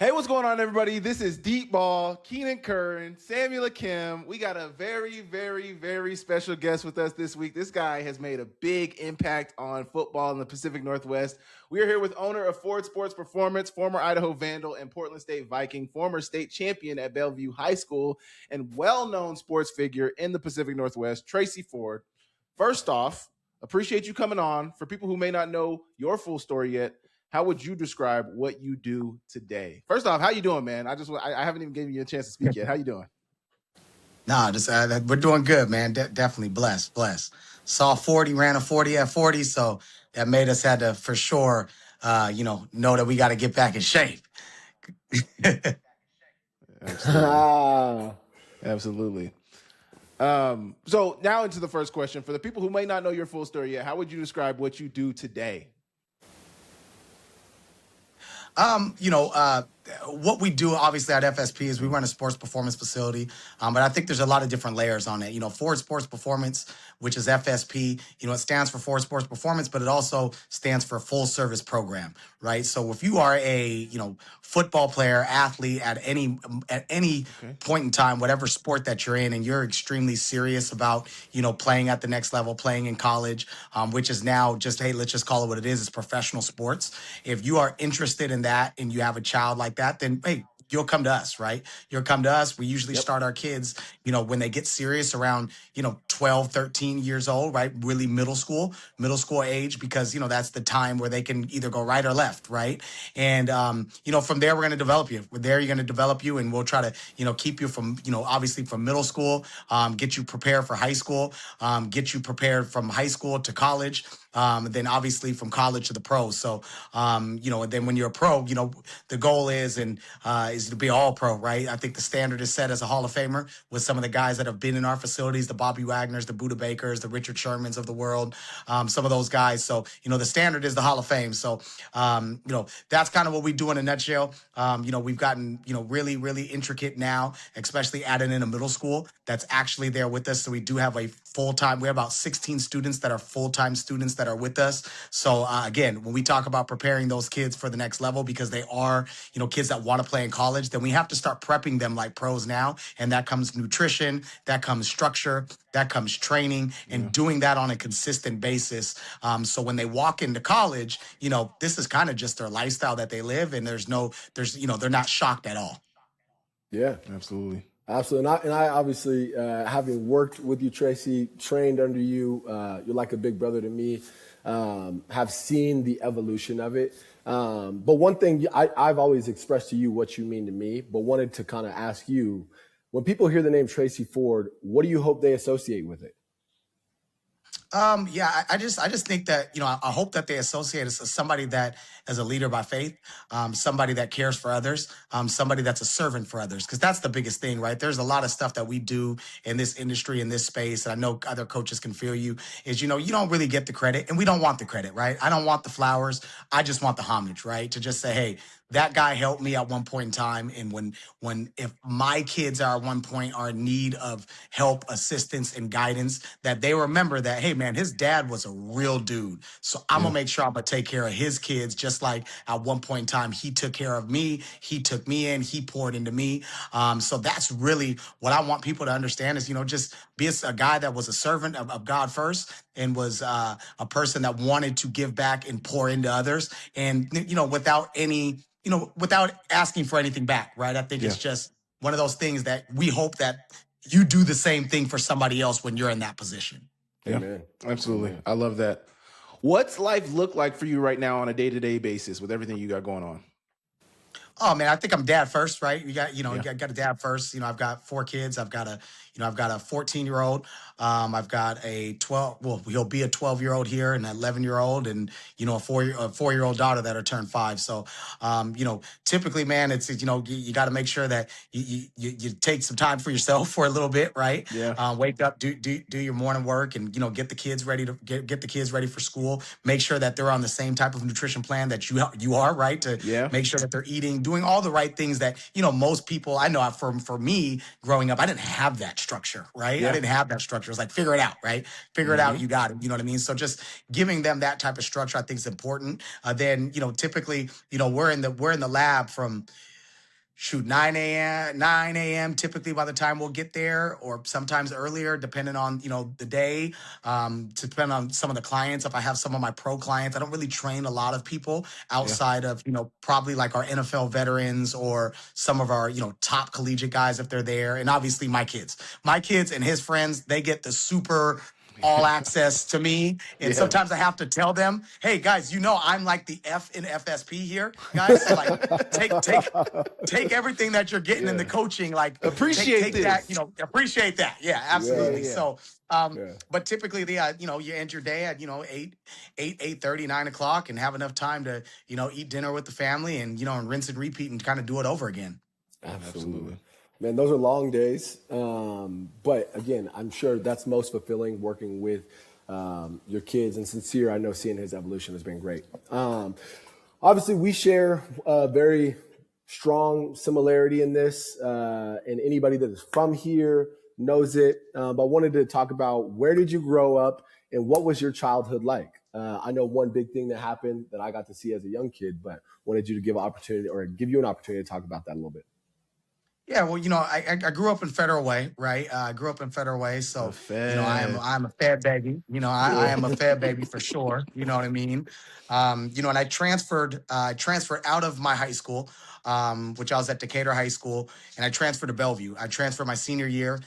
Hey, what's going on, everybody? This is Deep Ball, Keenan, Curran, Samuel Akem. We got a very, very, very special guest with us this week. This guy has made a big impact on football in the Pacific Northwest. We are here with owner of Ford Sports Performance, former Idaho Vandal and Portland State Viking, former state champion at Bellevue High School, and well-known sports figure in the Pacific Northwest, Tracy Ford. First off, appreciate you coming on. For people who may not know your full story yet, how would you describe what you do today? First off, how you doing, man? I haven't even given you a chance to speak yet. How you doing? Nah, just we're doing good, man. Definitely blessed. Saw 40, ran a 40 at 40, so that made us had to for sure, know that we got to get back in shape. Absolutely. Absolutely. So now into the first question. For the people who may not know your full story yet, how would you describe what you do today? What we do obviously at FSP is we run a sports performance facility, but I think there's a lot of different layers on it. Ford Sports Performance, which is FSP, it stands for Ford Sports Performance, but it also stands for full service program, right? So if you are a football player, athlete at any point in time, whatever sport that you're in, and you're extremely serious about playing at the next level, playing in college, which is now just, hey, let's just call it what it is. It's professional sports. If you are interested in that and you have a child like that, then hey, you'll come to us, right? You'll come to us. We usually start our kids, when they get serious around, 12, 13 years old, right? Really middle school age, because, that's the time where they can either go right or left, right? And, from there, we're going to develop you. We're there, you're going to develop you, and we'll try to, keep you from, obviously from middle school, get you prepared for high school, get you prepared from high school to college, then obviously from college to the pros. So, and then when you're a pro, the goal is to be all pro, right? I think the standard is set as a Hall of Famer with some of the guys that have been in our facilities, the Bobby Wagners, the Buda Bakers, the Richard Shermans of the world, some of those guys. So, the standard is the Hall of Fame. So, that's kind of what we do in a nutshell. We've gotten, really, really intricate now, especially adding in a middle school that's actually there with us. So we do have a full-time, we have about 16 students that are full-time students that are with us. So again, when we talk about preparing those kids for the next level, because they are, kids that want to play in college, then we have to start prepping them like pros now. And that comes nutrition, that comes structure, that comes training, and doing that on a consistent basis. So when they walk into college, this is kind of just their lifestyle that they live, and they're not shocked at all. Yeah, absolutely. Absolutely. And I obviously, having worked with you, Tracy, trained under you, you're like a big brother to me, have seen the evolution of it. But one thing I've always expressed to you what you mean to me, but wanted to kind of ask you, when people hear the name Tracy Ford, what do you hope they associate with it? I just think that, I hope that they associate us as somebody that is a leader by faith, somebody that cares for others, somebody that's a servant for others, because that's the biggest thing, right? There's a lot of stuff that we do in this industry, in this space, and I know other coaches can feel you, is, you don't really get the credit, and we don't want the credit, right? I don't want the flowers. I just want the homage, right? To just say, hey, that guy helped me at one point in time. And if my kids are at one point are in need of help, assistance, and guidance, that they remember that, hey man, his dad was a real dude. So I'm gonna make sure I'm gonna take care of his kids, just like at one point in time, he took care of me, he took me in, he poured into me. So that's really what I want people to understand is, just be a guy that was a servant of God first, and was a person that wanted to give back and pour into others. And, without asking for anything back, right? I think it's just one of those things that we hope that you do the same thing for somebody else when you're in that position. Yeah, Amen. absolutely. Amen. I love that. What's life look like for you right now on a day-to-day basis with everything you got going on? Oh man, I think I'm dad first, right? You got a dad first. I've got 4 kids. I've got a 14-year-old. I've got a 12. Well, he'll be a 12-year-old here, and an 11-year-old, and a 4-year-old daughter that are turned 5. So, typically, man, it's you got to make sure that you take some time for yourself for a little bit, right? Yeah. Wake up, do your morning work, and get the kids ready to get the kids ready for school. Make sure that they're on the same type of nutrition plan that you are, right? To make sure that they're eating, doing all the right things that most people. I know for me growing up, I didn't have that structure, right? I didn't have that structure. It's like, figure it out, right? Figure it out. You got it. You know what I mean? So just giving them that type of structure, I think, is important. Then typically, we're in the lab from shoot, 9 a.m. typically by the time we'll get there, or sometimes earlier, depending on, the day, to depend on some of the clients. If I have some of my pro clients, I don't really train a lot of people Yeah. outside of, probably like our NFL veterans or some of our, top collegiate guys if they're there. And obviously my kids and his friends, they get the super all access to me. And Yeah. sometimes I have to tell them, hey guys, I'm like the F in FSP here, guys. So like take everything that you're getting in the Yeah. coaching, like Appreciate take that, this. appreciate that. Yeah, absolutely. Yeah. So Yeah. but typically you end your day at, 8:30, 9 o'clock, and have enough time to, eat dinner with the family and, and rinse and repeat and kind of do it over again. Absolutely. Man, those are long days. But again, I'm sure that's most fulfilling working with your kids. And Sincere, I know seeing his evolution has been great. Obviously, we share a very strong similarity in this. And anybody that is from here knows it. But I wanted to talk about, where did you grow up and what was your childhood like? I know one big thing that happened that I got to see as a young kid, but wanted you to give you an opportunity to talk about that a little bit. Yeah, well, I grew up in Federal Way, right? I grew up in Federal Way, so I'm a Fed baby. I am a Fed baby for sure. You know what I mean? And I transferred out of my high school, which I was at Decatur High School, and I transferred to Bellevue. I transferred my senior year.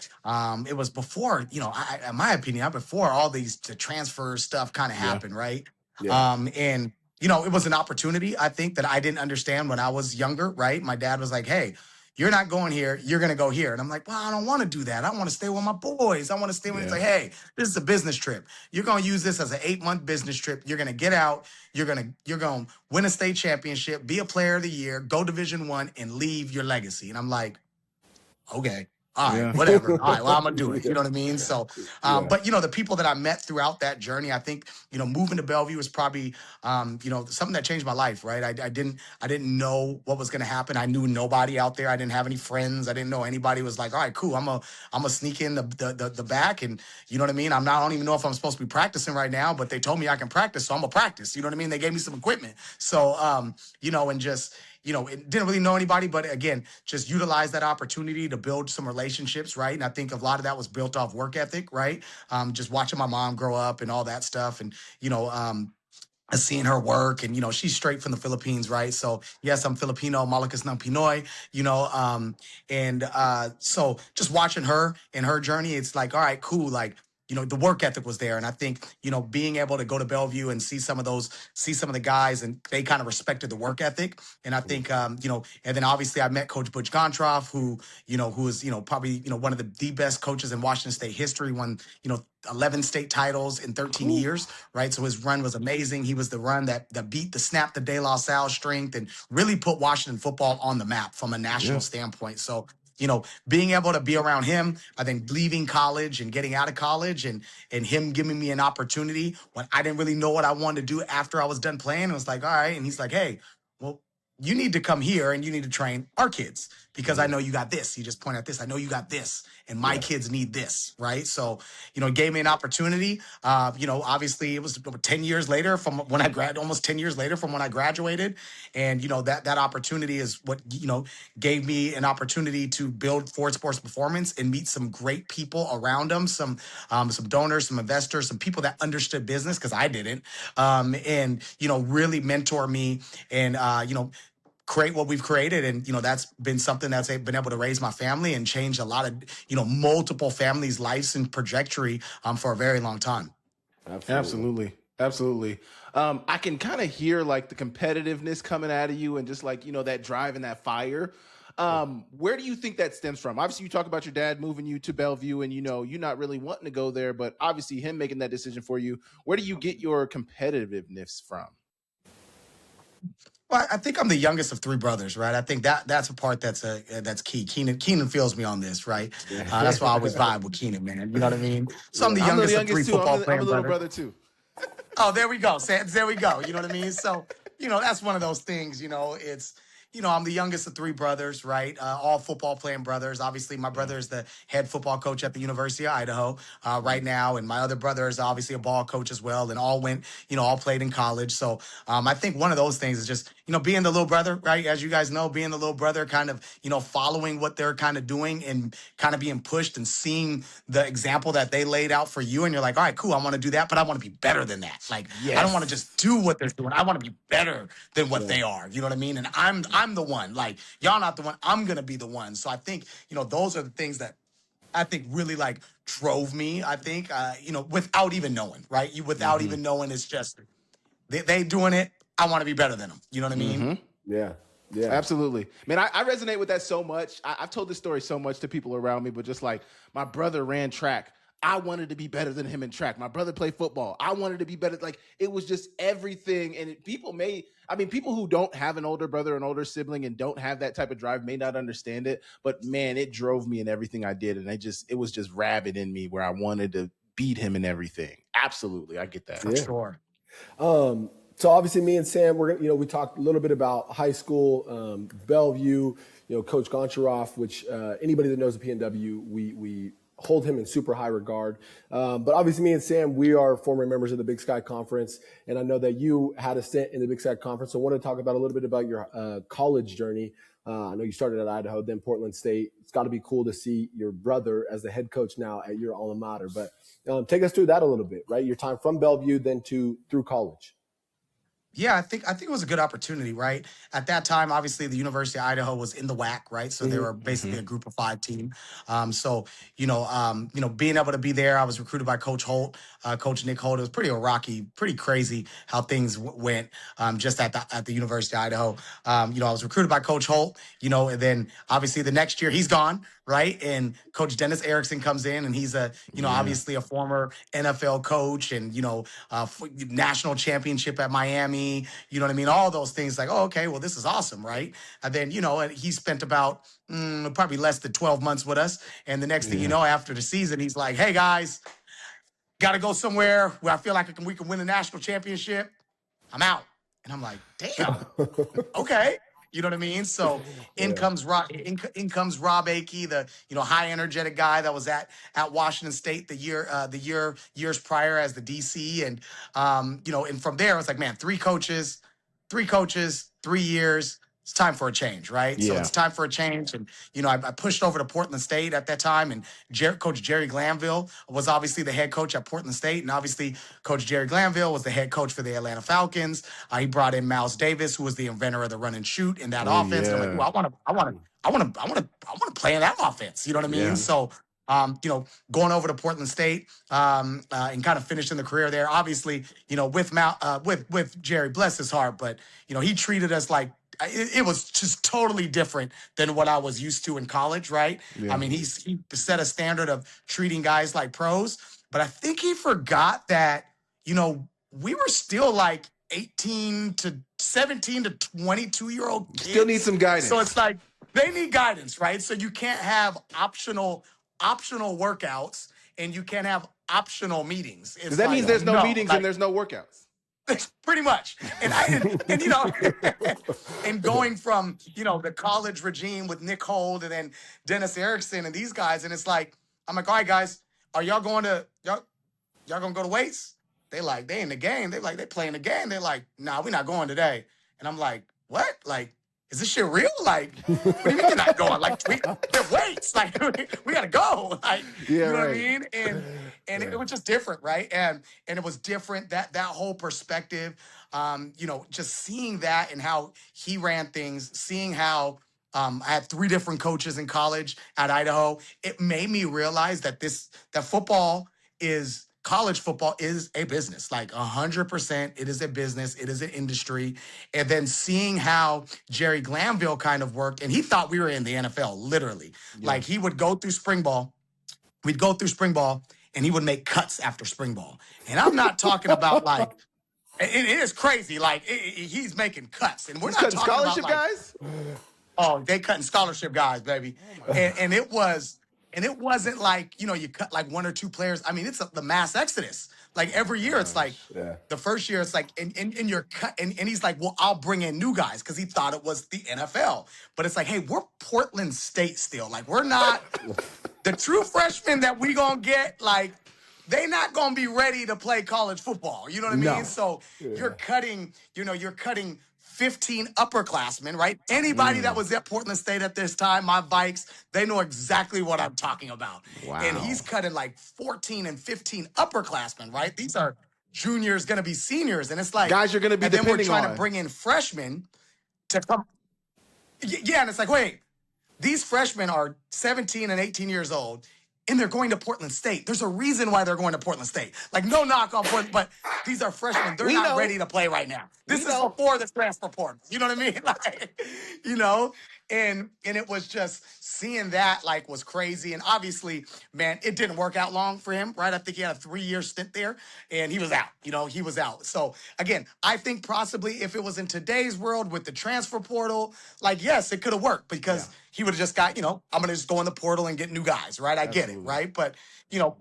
It was before, in my opinion, before all the transfer stuff kind of happened, right? Yeah. And it was an opportunity, I think, that I didn't understand when I was younger, right? My dad was like, hey, you're not going here, you're going to go here. And I'm like, well, I don't want to do that. I want to stay with my boys. I want to stay with, it's like, hey, this is a business trip. You're going to use this as an 8-month business trip. You're going to get out. You're going to win a state championship, be a player of the year, go Division I, and leave your legacy. And I'm like, okay. All right, whatever. All right, well, I'm gonna do it. You know what I mean? So, but the people that I met throughout that journey, I think, moving to Bellevue was probably, something that changed my life. Right? I didn't know what was gonna happen. I knew nobody out there. I didn't have any friends. I didn't know anybody. Was like, all right, cool. I'm a sneak in the back, and you know what I mean. I don't even know if I'm supposed to be practicing right now, but they told me I can practice, so I'm gonna practice. You know what I mean? They gave me some equipment, so and just. It didn't really know anybody, but again, just utilize that opportunity to build some relationships, right? And I think a lot of that was built off work ethic, right? Just watching my mom grow up and all that stuff, and seeing her work, and she's straight from the Philippines, right? So yes, I'm Filipino, Malakas ng Pinoy, so just watching her and her journey, it's like, all right, cool, like. The work ethic was there. And I think, being able to go to Bellevue and see some of the guys, and they kind of respected the work ethic. And I think, and then obviously I met Coach Butch Gontroff, who is, probably, one of the best coaches in Washington State history, won, 11 state titles in 13 years, right? So his run was amazing. He was the run that beat the Snap the De La Salle strength and really put Washington football on the map from a national standpoint. So, being able to be around him, I think leaving college and getting out of college, and him giving me an opportunity when I didn't really know what I wanted to do after I was done playing. It was like, all right. And he's like, hey, well, you need to come here and you need to train our kids, because I know you got this. He just pointed at this. I know you got this, and my kids need this, right? So, it gave me an opportunity. Obviously it was 10 years later from when almost 10 years later from when I graduated. And, that opportunity is what, gave me an opportunity to build Ford Sports Performance and meet some great people around them, some donors, some investors, some people that understood business, because I didn't, and, really mentor me and, create what we've created. And that's been something that's been able to raise my family and change a lot of multiple families' lives and trajectory for a very long time. Absolutely. I can kind of hear like the competitiveness coming out of you, and just like that drive and that fire. Where do you think that stems from? Obviously, you talk about your dad moving you to Bellevue, and you're not really wanting to go there, but obviously him making that decision for you. Where do you get your competitiveness from? Well, I think I'm the youngest of 3 brothers, right? I think that's a part that's key. Keenan feels me on this, right? That's why I always vibe with Keenan, man. You know what I mean? So I'm the youngest of 3 too. football I'm playing a little brothers. brother too. Oh, there we go. There we go. You know what I mean? So, that's one of those things, it's, I'm the youngest of three brothers, right? All football playing brothers. Obviously, my brother is the head football coach at the University of Idaho right now. And my other brother is obviously a ball coach as well. And all played in college. So I think one of those things is just, being the little brother, right? As you guys know, being the little brother, kind of, following what they're kind of doing and kind of being pushed and seeing the example that they laid out for you. And you're like, all right, cool, I want to do that, but I want to be better than that. Like, I don't want to just do what they're doing. I want to be better than what they are. You know what I mean? And I'm the one. Like, y'all not the one. I'm gonna be the one. So I think those are the things that I think really like drove me. I think without even knowing, right? Without even knowing, it's just they doing it. I want to be better than them. You know what I mean? Yeah. Yeah. Absolutely. Man, I resonate with that so much. I've told this story so much to people around me, but just like my brother ran track. I wanted to be better than him in track. My brother played football. I wanted to be better. Like, it was just everything. And people who don't have an older brother, an older sibling, and don't have that type of drive may not understand it. But man, it drove me in everything I did. And it was just rabid in me where I wanted to beat him in everything. Absolutely. I get that. For sure. So obviously, me and Sam, we talked a little bit about high school, Bellevue, Coach Goncharov, which anybody that knows the PNW, we hold him in super high regard. But obviously, me and Sam, we are former members of the Big Sky Conference, and I know that you had a stint in the Big Sky Conference. So I want to talk about a little bit about your college journey. I know you started at Idaho, then Portland State. It's got to be cool to see your brother as the head coach now at your alma mater. But take us through that a little bit, right? Your time from Bellevue, then through college. Yeah, I think it was a good opportunity, right? At that time, obviously, the University of Idaho was in the WAC, right? So they were basically a group of 5 team. Being able to be there, I was recruited by Coach Holt, Coach Nick Holt. It was pretty crazy how things went just at the University of Idaho. I was recruited by Coach Holt, and then obviously the next year he's gone, right? And Coach Dennis Erickson comes in, and he's obviously a former NFL coach and national championship at Miami. You know what I mean? All those things like, oh, okay, well, this is awesome, right? And then, and he spent about probably less than 12 months with us. And the next thing you know, after the season, he's like, hey, guys, got to go somewhere where I feel like we can win a national championship. I'm out. And I'm like, damn, okay. You know what I mean? So in comes Rob Akey, the high energetic guy that was at Washington State the years prior as the DC, and and from there it's like, man, 3 coaches, 3 years. It's time for a change, right? Yeah. So it's time for a change, and I pushed over to Portland State at that time, and Coach Jerry Glanville was obviously the head coach at Portland State, and obviously Coach Jerry Glanville was the head coach for the Atlanta Falcons. He brought in Miles Davis, who was the inventor of the run and shoot in that offense. Yeah. And I'm like, well, I want to play in that offense. You know what I mean? Yeah. So. Going over to Portland State and kind of finishing the career there, obviously, with Jerry, bless his heart, but he treated us like it was just totally different than what I was used to in college, right? Yeah. I mean, he set a standard of treating guys like pros, but I think he forgot that we were still like 18 to 17 to 22-year-old kids. Still need some guidance. So it's like they need guidance, right? So you can't have optional workouts, and you can't have optional meetings. Because that means there's no meetings and there's no workouts. Pretty much. And and going from, the college regime with Nick Holt and then Dennis Erickson and these guys, and it's like, I'm like, all right, guys, are y'all going to go to weights? They in the game. They playing the game. They're like, nah, we're not going today. And I'm like, what? Like, is this shit real? Like, what do you mean you're not going? Like, they're weights. Like, we gotta go. Like, you know what I mean? And it was just different, right? And it was different, that whole perspective, just seeing that and how he ran things, seeing how I had 3 different coaches in college at Idaho. It made me realize that college football is a business, like 100%. It is a business. It is an industry. And then seeing how Jerry Glanville kind of worked, and he thought we were in the NFL, literally. Yeah. Like, he would go through spring ball. We'd go through spring ball, and he would make cuts after spring ball. And I'm not talking about like, it is crazy. Like, he's making cuts, and we're not talking scholarship about, like, guys. Oh, they cutting scholarship guys, baby. And it wasn't like, you cut like 1 or 2 players. I mean, it's the mass exodus. Like every year, it's like Yeah. the first year, it's like, and you're cut, and he's like, well, I'll bring in new guys because he thought it was the NFL. But it's like, hey, we're Portland State still. Like, we're not the true freshmen that we gonna get, like, they not gonna be ready to play college football. You know what I mean? No. So you're cutting, you're cutting 15 upperclassmen, right? Anybody that was at Portland State at this time, my Vikes, they know exactly what I'm talking about. Wow. And he's cutting like 14 and 15 upperclassmen, right? These are juniors gonna be seniors. And it's like, Guys you're going to be and then we're depending trying on. to bring in freshmen to come. Yeah, and it's like, wait, these freshmen are 17 and 18 years old, and they're going to Portland State. There's a reason why they're going to Portland State. Like, no knock on Portland, but these are freshmen. They're We not know. ready to play right now. This We is know. before the transfer portal. You know what I mean? Like, and it was just seeing that, like, was crazy. And obviously, man, it didn't work out long for him, right? I think he had a 3-year stint there, and he was out. He was out. So again, I think possibly if it was in today's world with the transfer portal, like, yes, it could have worked because he would have just got, I'm going to just go in the portal and get new guys, right? I get it, right? But,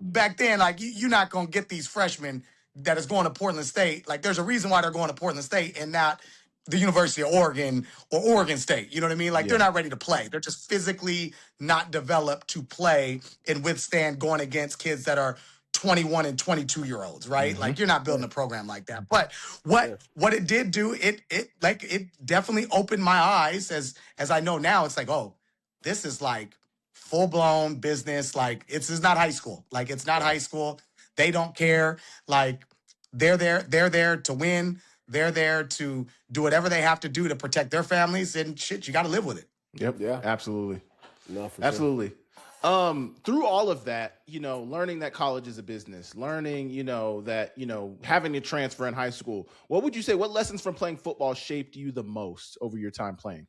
back then, like, you're not going to get these freshmen that is going to Portland State. Like, there's a reason why they're going to Portland State and not the University of Oregon or Oregon State. You know what I mean? Like, they're not ready to play. They're just physically not developed to play and withstand going against kids that are 21 and 22-year-olds, right? Like, you're not building a program like that. But what it did do, it definitely opened my eyes as I know now. It's like, oh, this is like full-blown business. Like, this is not high school. Like, it's not high school. They don't care. Like, they're there to win. They're there to do whatever they have to do to protect their families, and shit, you got to live with it. Yep. Yeah. Absolutely. No, for Absolutely. Through all of that, learning that college is a business, learning, that, having to transfer in high school, what would you say, what lessons from playing football shaped you the most over your time playing?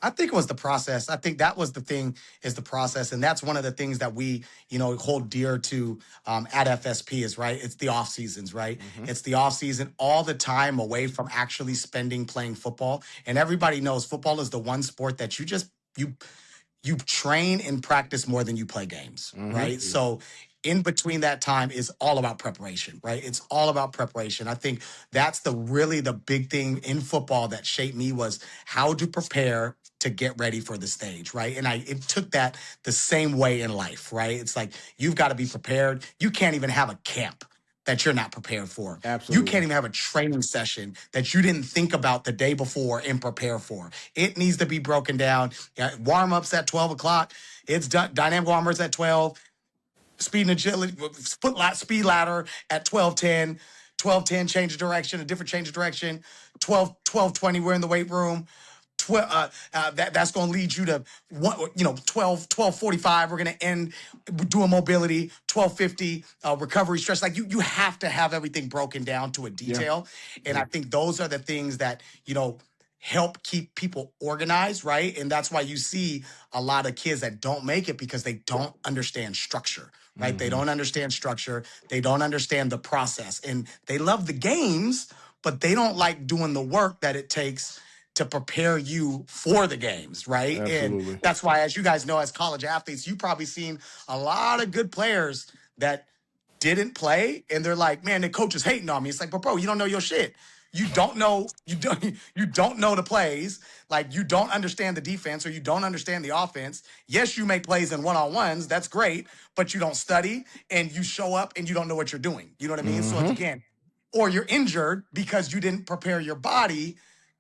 I think it was the process. I think that was the thing, is the process. And that's one of the things that we, hold dear to at FSP is, right, it's the off seasons, right? It's the off season, all the time away from actually spending playing football. And everybody knows football is the one sport that you train and practice more than you play games, right? So in between that time is all about preparation, right? It's all about preparation. I think that's really the big thing in football that shaped me, was how to prepare to get ready for the stage, right? And it took that the same way in life, right? It's like, you've got to be prepared. You can't even have a camp that you're not prepared for. Absolutely. You can't even have a training session that you didn't think about the day before and prepare for. It needs to be broken down. Warm-ups at 12 o'clock. It's dynamic warm-ups at 12. Speed and agility, speed ladder at 12:10. 12:10, change of direction, a different change of direction. 12:20, we're in the weight room. That's going to lead you to 12:45. We're going to end doing mobility. 12:50, recovery stress. Like, you have to have everything broken down to a detail. And I think those are the things that help keep people organized, right? And that's why you see a lot of kids that don't make it, because they don't understand structure, right? They don't understand structure. They don't understand the process, and they love the games, but they don't like doing the work that it takes to prepare you for the games, right? Absolutely. And that's why, as you guys know, as college athletes, you've probably seen a lot of good players that didn't play, and they're like, man, the coach is hating on me. It's like, but bro, you don't know your shit. You don't know the plays. Like, you don't understand the defense, or you don't understand the offense. Yes, you make plays in one-on-ones. That's great, but you don't study, and you show up and you don't know what you're doing. You know what I mean? So again, or you're injured because you didn't prepare your body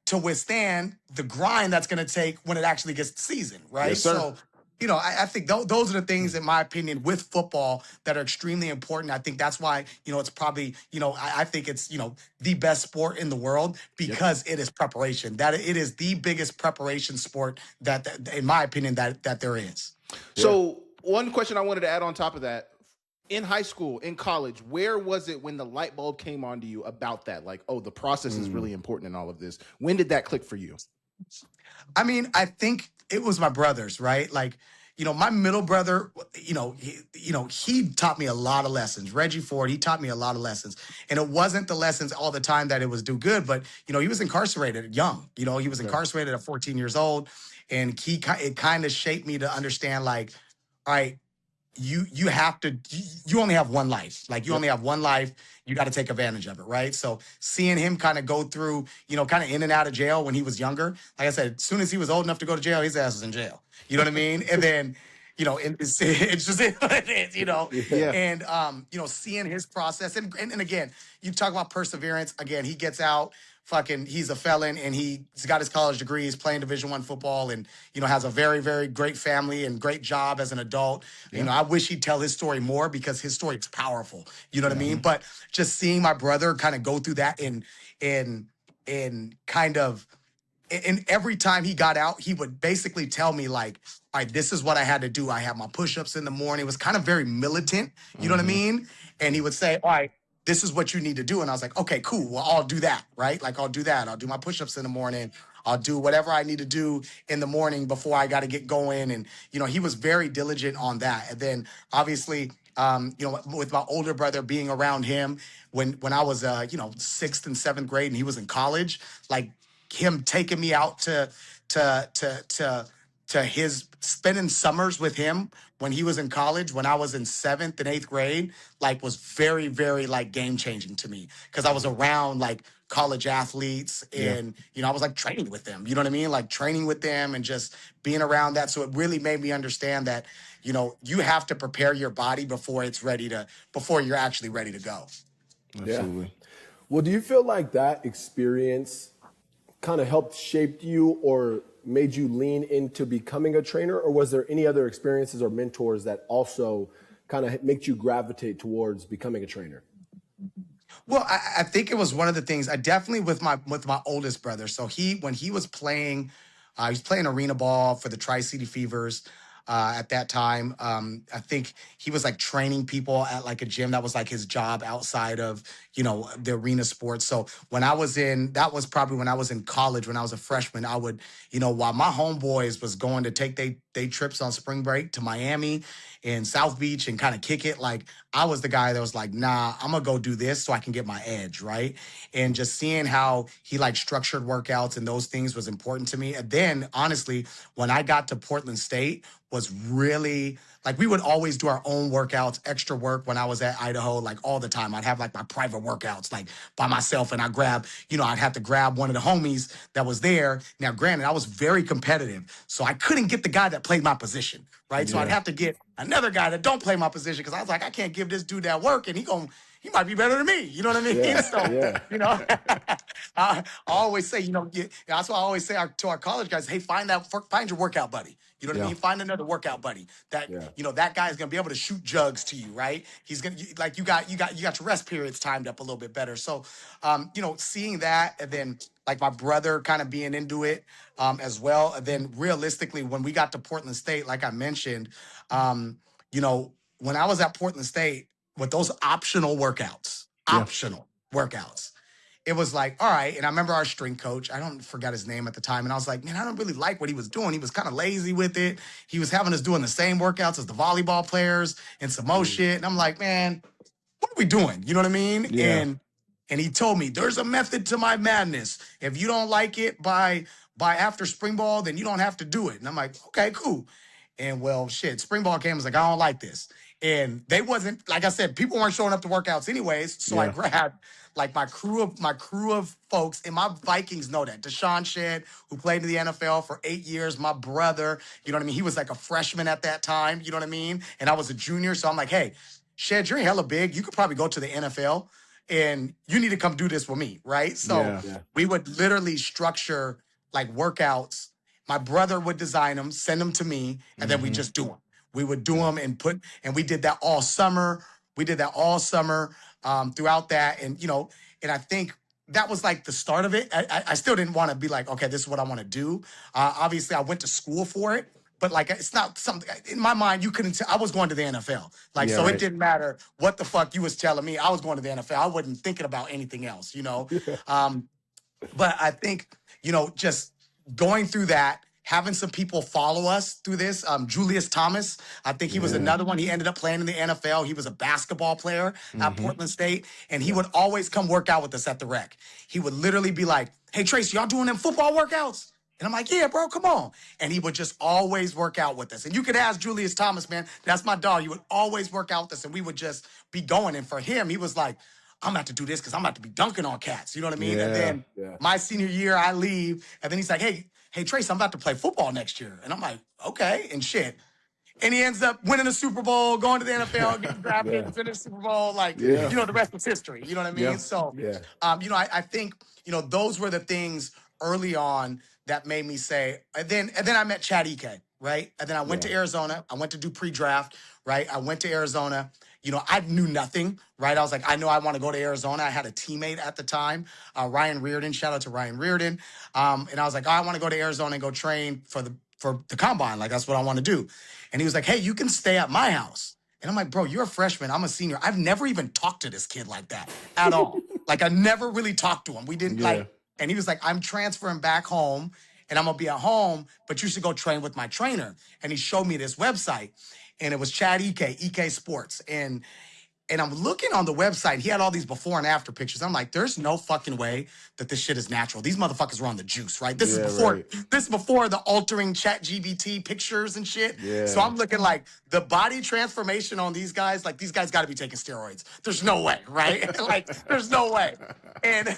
to withstand the grind that's going to take when it actually gets to season, right? Yes, sir. So, I think those are the things, in my opinion, with football that are extremely important. I think that's why, it's probably, I think it's, the best sport in the world, because it is preparation. That it is the biggest preparation sport that in my opinion, that there is. So one question I wanted to add on top of that, in high school, in college, where was it when the light bulb came on to you about that? Like, oh, the process is really important in all of this. When did that click for you? I mean, I think it was my brothers, right? Like, my middle brother, he taught me a lot of lessons. Reggie Ford, he taught me a lot of lessons. And it wasn't the lessons all the time that it was do good, but, he was incarcerated young. He was incarcerated at 14 years old. And it kind of shaped me to understand, like, all right, you have to, you only have one life. Like you only have one life. You got to take advantage of it, right? So seeing him kind of go through, kind of in and out of jail when he was younger. Like I said, as soon as he was old enough to go to jail, his ass was in jail. You know what I mean? And then, it's just what it is, Yeah. and seeing his process and again, you talk about perseverance. Again, he gets out. Fucking, he's a felon, and he's got his college degree. He's playing Division I football, and has a very, very great family and great job as an adult. Yeah. I wish he'd tell his story more because his story is powerful. You know what I mean? But just seeing my brother kind of go through that and kind of. And every time he got out, he would basically tell me, like, all right, this is what I had to do. I have my push-ups in the morning. It was kind of very militant, you know what I mean? And he would say, all right, this is what you need to do. And I was like, okay, cool. Well, I'll do that, right? Like, I'll do that. I'll do my push-ups in the morning. I'll do whatever I need to do in the morning before I got to get going. And, he was very diligent on that. And then obviously, with my older brother being around him when I was, sixth and seventh grade and he was in college, like, him taking me out to his spending summers with him when he was in college, when I was in seventh and eighth grade, like was very, very like game changing to me because I was around like college athletes and, I was like training with them, you know what I mean? Like training with them and just being around that. So it really made me understand that, you have to prepare your body before you're actually ready to go. Absolutely. Yeah. Well, do you feel like that experience kind of helped shape you or made you lean into becoming a trainer, or was there any other experiences or mentors that also kind of make you gravitate towards becoming a trainer? Well, I think it was one of the things. I definitely with my oldest brother. So when he was playing arena ball for the Tri-City Fevers. At that time, I think he was like training people at like a gym that was like his job outside of, the arena sports. So that was probably when I was in college, when I was a freshman, I would, while my homeboys was going to take they trips on spring break to Miami and South Beach and kind of kick it, like I was the guy that was like, nah, I'm gonna go do this so I can get my edge, right? And just seeing how he like structured workouts and those things was important to me. And then honestly, when I got to Portland State, was really like we would always do our own workouts, extra work when I was at Idaho, like all the time. I'd have like my private workouts like by myself and I'd have to grab one of the homies that was there. Now, granted, I was very competitive, so I couldn't get the guy that played my position, right? So I'd have to get another guy that don't play my position because I was like, I can't give this dude that work and he might be better than me. You know what I mean? Yeah, So, I always say, that's why I always say to our college guys, hey, find your workout buddy. You know what I mean? Find another workout buddy that, that guy is going to be able to shoot jugs to you, right? He's going to, like, you got your rest periods timed up a little bit better. So, seeing that and then like my brother kind of being into it as well. And then realistically, when we got to Portland State, like I mentioned, when I was at Portland State with those optional workouts, it was like, all right. And I remember our strength coach, I don't forget his name at the time. And I was like, man, I don't really like what he was doing. He was kind of lazy with it. He was having us doing the same workouts as the volleyball players and some more shit. And I'm like, man, what are we doing? You know what I mean? Yeah. And he told me there's a method to my madness. If you don't like it by after spring ball, then you don't have to do it. And I'm like, okay, cool. And well, shit, spring ball came, I was like, I don't like this. And they wasn't, like I said, people weren't showing up to workouts anyways. So I grabbed like my crew of folks, and my Vikings know that. Deshaun Shedd, who played in the NFL for 8 years, my brother, you know what I mean? He was like a freshman at that time, you know what I mean? And I was a junior. So I'm like, hey, Shedd, you're hella big. You could probably go to the NFL and you need to come do this with me, right? So we would literally structure like workouts. My brother would design them, send them to me, and then we just do them. We would do them and we did that all summer. Throughout that. And, and I think that was like the start of it. I still didn't want to be like, okay, this is what I want to do. Obviously, I went to school for it, but like, it's not something in my mind, you couldn't I was going to the NFL. Like, it didn't matter what the fuck you was telling me. I was going to the NFL. I wasn't thinking about anything else, But I think, just going through that, having some people follow us through this. Julius Thomas, I think he was another one. He ended up playing in the NFL. He was a basketball player at Portland State, and he would always come work out with us at the rec. He would literally be like, hey, Tracy, y'all doing them football workouts? And I'm like, yeah, bro, come on. And he would just always work out with us. And you could ask Julius Thomas, man. That's my dog. He would always work out with us, and we would just be going. And for him, he was like, I'm about to do this because I'm about to be dunking on cats. You know what I mean? And then my senior year, I leave. And then he's like, hey, Trace, I'm about to play football next year. And I'm like, okay, and shit. And he ends up winning a Super Bowl, going to the NFL, getting drafted, finish the Super Bowl. Like, you know, the rest is history. You know what I mean? So, you know, I think, you know, those were the things early on that made me say, and then I met Chad Ike, right? And then I went to Arizona. I went to do pre-draft, right? I went to Arizona. You know, I knew nothing, right? I was like, I know I want to go to Arizona. I had a teammate at the time, Ryan Reardon. Shout out to Ryan Reardon. And I was like, I want to go to Arizona and go train for the combine. Like, that's what I want to do. And he was like, hey, you can stay at my house. And I'm like, bro, you're a freshman. I'm a senior. I've never even talked to this kid like that at all. Like, I never really talked to him. We didn't like, and he was like, I'm transferring back home and I'm going to be at home, but you should go train with my trainer. And he showed me this website, and it was Chad Ike Sports. And I'm looking on the website. He had all these before and after pictures. I'm like, there's no fucking way that this shit is natural. These motherfuckers were on the juice, right? This is before this is before the altering chat GBT pictures and shit. So I'm looking like the body transformation on these guys, like these guys got to be taking steroids. There's no way, right? Like, there's no way. And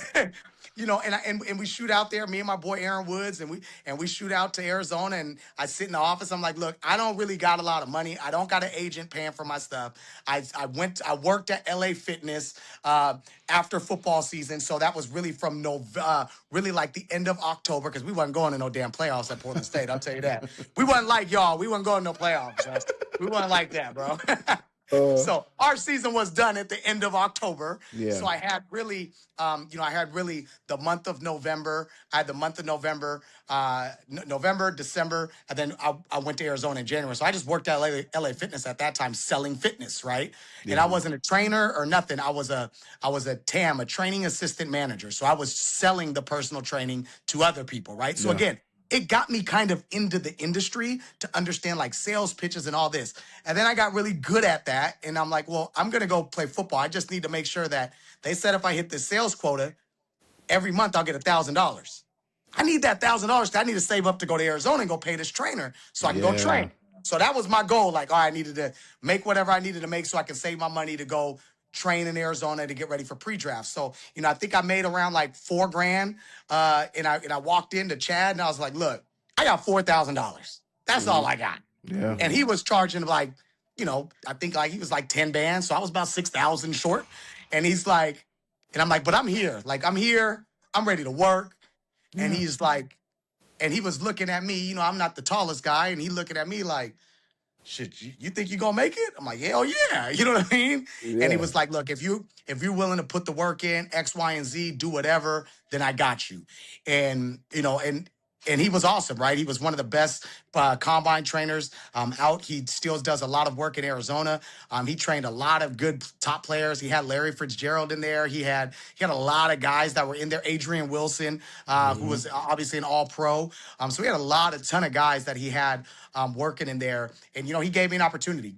you know, and we shoot out there, me and my boy Aaron Woods, and we shoot out to Arizona, and I sit in the office. I'm like, look, I don't really got a lot of money. I don't got an agent paying for my stuff. I worked at LA Fitness after football season, so that was really from really like the end of October, because we wasn't going to no damn playoffs at Portland State. I'll tell you that. We wasn't like y'all. We wasn't going to no playoffs. Yo. We wasn't like that, bro. So our season was done at the end of October. So I had really, I had really the month of November. I had the month of November, November, December, and then I went to Arizona in January. So I just worked at LA Fitness at that time, selling fitness, right? And I wasn't a trainer or nothing. I was a TAM, a training assistant manager. So I was selling the personal training to other people, right? So again, it got me kind of into the industry to understand like sales pitches and all this. And then I got really good at that. And I'm like, well, I'm going to go play football. I just need to make sure that they said if I hit this sales quota, every month I'll get $1,000. I need that $1,000. I need to save up to go to Arizona and go pay this trainer so I can go train. So that was my goal. Like, I needed to make whatever I needed to make so I could save my money to go train in Arizona to get ready for pre-draft. So, you know, I think I made around like $4,000. And I walked into Chad and I was like, look, I got $4,000. That's all I got. And he was charging like, you know, I think like he was like 10 bands. So I was about 6,000 short. And he's like, and I'm like, but I'm here. Like, I'm here. I'm ready to work. And he's like, and he was looking at me, you know, I'm not the tallest guy. And he looking at me like, shit, you think you're gonna make it? I'm like, hell yeah. You know what I mean? And he was like, look, if you're willing to put the work in, X, Y, and Z, do whatever, then I got you. And, you know, and he was awesome, right? He was one of the best combine trainers out. He still does a lot of work in Arizona. He trained a lot of good top players. He had Larry Fitzgerald in there. He had a lot of guys that were in there. Adrian Wilson, who was obviously an all-pro. So he had a ton of guys that he had working in there. And, you know, he gave me an opportunity.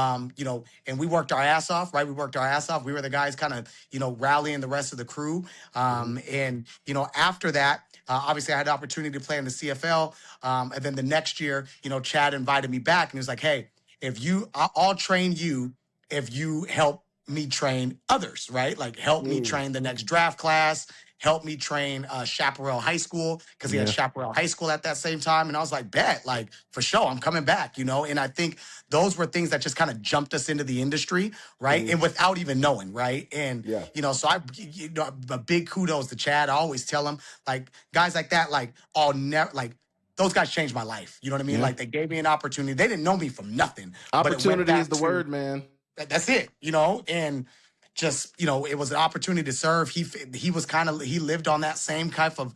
You know, and we worked our ass off, right? We worked our ass off. We were the guys kind of, you know, rallying the rest of the crew. And, you know, after that, obviously, I had the opportunity to play in the CFL. And then the next year, you know, Chad invited me back and he was like, hey, I'll train you if you help me train others, right? Like, help me train the next draft class, help me train Chaparral High School, because he had Chaparral High School at that same time. And I was like, bet, like, for sure, I'm coming back, you know? And I think those were things that just kind of jumped us into the industry, right? And without even knowing, right? And, you know, so a big kudos to Chad. I always tell him, like, guys like that, like, I'll never, like, those guys changed my life. You know what I mean? Like, they gave me an opportunity. They didn't know me from nothing. Opportunity is the word, man. That's it, you know? And just, you know, it was an opportunity to serve. He was he lived on that same type of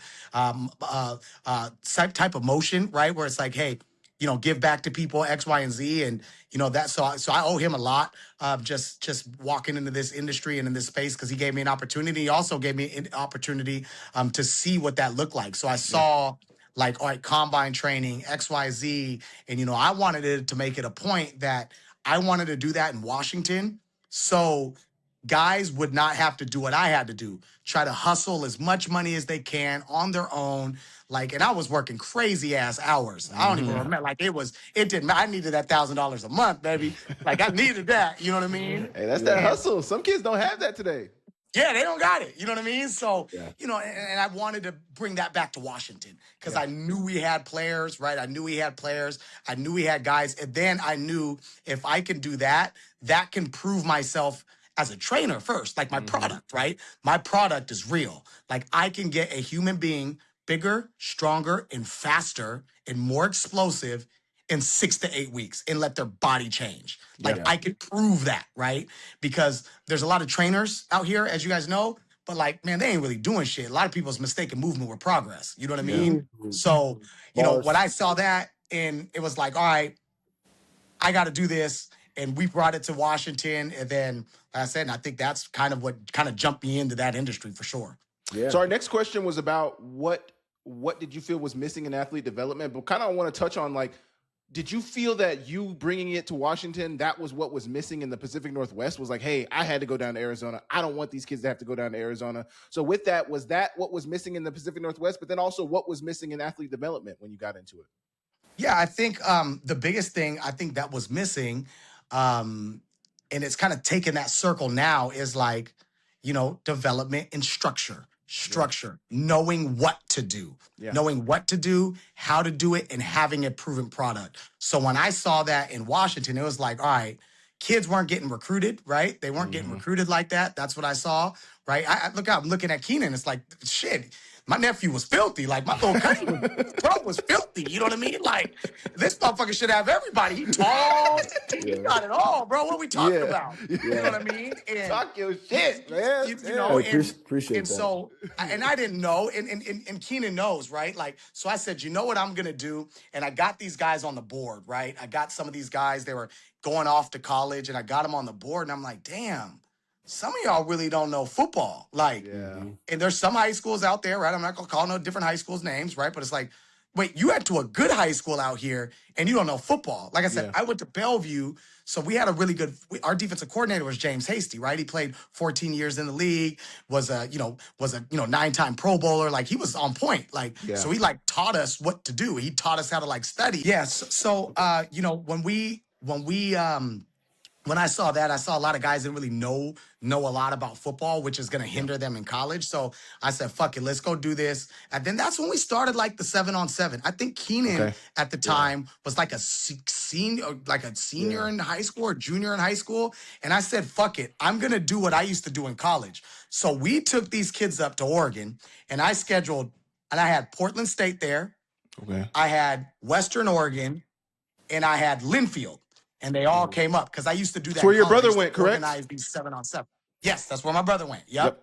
motion, right? Where it's like, hey, you know, give back to people, X, Y, and Z. And, you know, so I owe him a lot of just walking into this industry and in this space, because he gave me an opportunity. He also gave me an opportunity to see what that looked like. So I saw like, all right, combine training, X, Y, Z. And, you know, I wanted to make it a point that I wanted to do that in Washington. So guys would not have to do what I had to do. Try to hustle as much money as they can on their own. Like, and I was working crazy ass hours. I don't even remember. Like, it didn't matter. I needed that $1,000 a month, baby. Like, I needed that. You know what I mean? Hey, that's that hustle. Some kids don't have that today. Yeah, they don't got it. You know what I mean? So, Yeah. you know, and I wanted to bring that back to Washington because I knew we had players, right? I knew we had players. I knew we had guys. And then I knew if I can do that, that can prove myself as a trainer first, like my product, right? My product is real. Like I can get a human being bigger, stronger, and faster and more explosive in 6 to 8 weeks and let their body change. Like I could prove that, right? Because there's a lot of trainers out here, as you guys know, but like, man, they ain't really doing shit. A lot of people's mistaken movement with progress. You know what I mean? So, you know, when I saw that and it was like, all right, I got to do this. And we brought it to Washington. And then, like I said, and I think that's kind of what kind of jumped me into that industry for sure. Yeah. So our next question was about what did you feel was missing in athlete development? But kind of want to touch on like, did you feel that you bringing it to Washington, that was what was missing in the Pacific Northwest? Was like, hey, I had to go down to Arizona. I don't want these kids to have to go down to Arizona. So with that, was that what was missing in the Pacific Northwest? But then also what was missing in athlete development when you got into it? Yeah, I think the biggest thing I think that was missing, and it's kind of taken that circle now, is like, you know, development and structure, knowing what to do, knowing what to do, how to do it, and having a proven product. So when I saw that in Washington, it was like, all right, kids weren't getting recruited, right? They weren't getting recruited like that. That's what I saw, right? I'm looking at Keenan. It's like, shit, my nephew was filthy. Like, my little cousin was filthy. You know what I mean? Like, this motherfucker should have everybody. He tall. He got it all, bro. What are we talking about? You know what I mean? And talk your shit, man. You know, appreciate and that. so, and I didn't know, and Keenan knows, right? Like, so I said, you know what I'm gonna do? And I got these guys on the board, right? I got some of these guys, they were going off to college, and I got them on the board, and I'm like, damn, some of y'all really don't know football. Like, and there's some high schools out there, right? I'm not gonna call no different high schools names, right? But it's like, wait, you went to a good high school out here and you don't know football. Like I said, I went to Bellevue, so we had a really good. Our defensive coordinator was James Hasty, right? He played 14 years in the league, was a 9-time Pro Bowler. Like he was on point. Like so, he like taught us what to do. He taught us how to like study. Yes. So you know, when I saw that, I saw a lot of guys didn't really know a lot about football, which is going to hinder them in college. So I said, fuck it, let's go do this. And then that's when we started like the 7-on-7. I think Keenan at the time was like a senior in high school or junior in high school. And I said, fuck it, I'm going to do what I used to do in college. So we took these kids up to Oregon and I had Portland State there. Okay. I had Western Oregon and I had Linfield. And they all came up because I used to do that. That's where your brother went, correct? Organize these 7-on-7. Yes, that's where my brother went. Yep.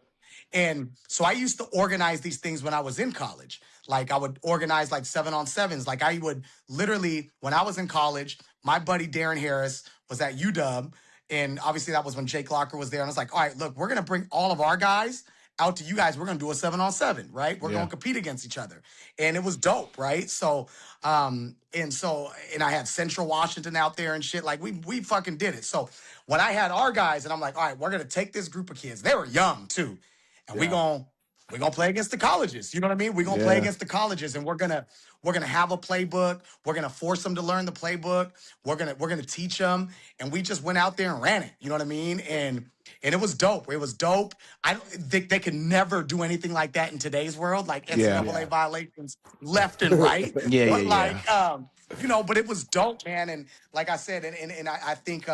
And so I used to organize these things when I was in college. Like I would organize like 7-on-7s. Like I would literally, when I was in college, my buddy Darren Harris was at UW. And obviously that was when Jake Locker was there. And I was like, all right, look, we're going to bring all of our guys out to you guys. We're going to do a 7-on-7, right? We're going to compete against each other. And it was dope, right? So, and I had Central Washington out there and shit. Like we fucking did it. So when I had our guys and I'm like, all right, we're going to take this group of kids. They were young too. And we're going to play against the colleges. You know what I mean? We're going to play against the colleges and we're going to have a playbook. We're going to force them to learn the playbook. We're going to teach them. And we just went out there and ran it. You know what I mean? And it was dope. It was dope. I don't think they could never do anything like that in today's world, like NCAA violations left and right. But you know, but it was dope, man. And like I said, and I think,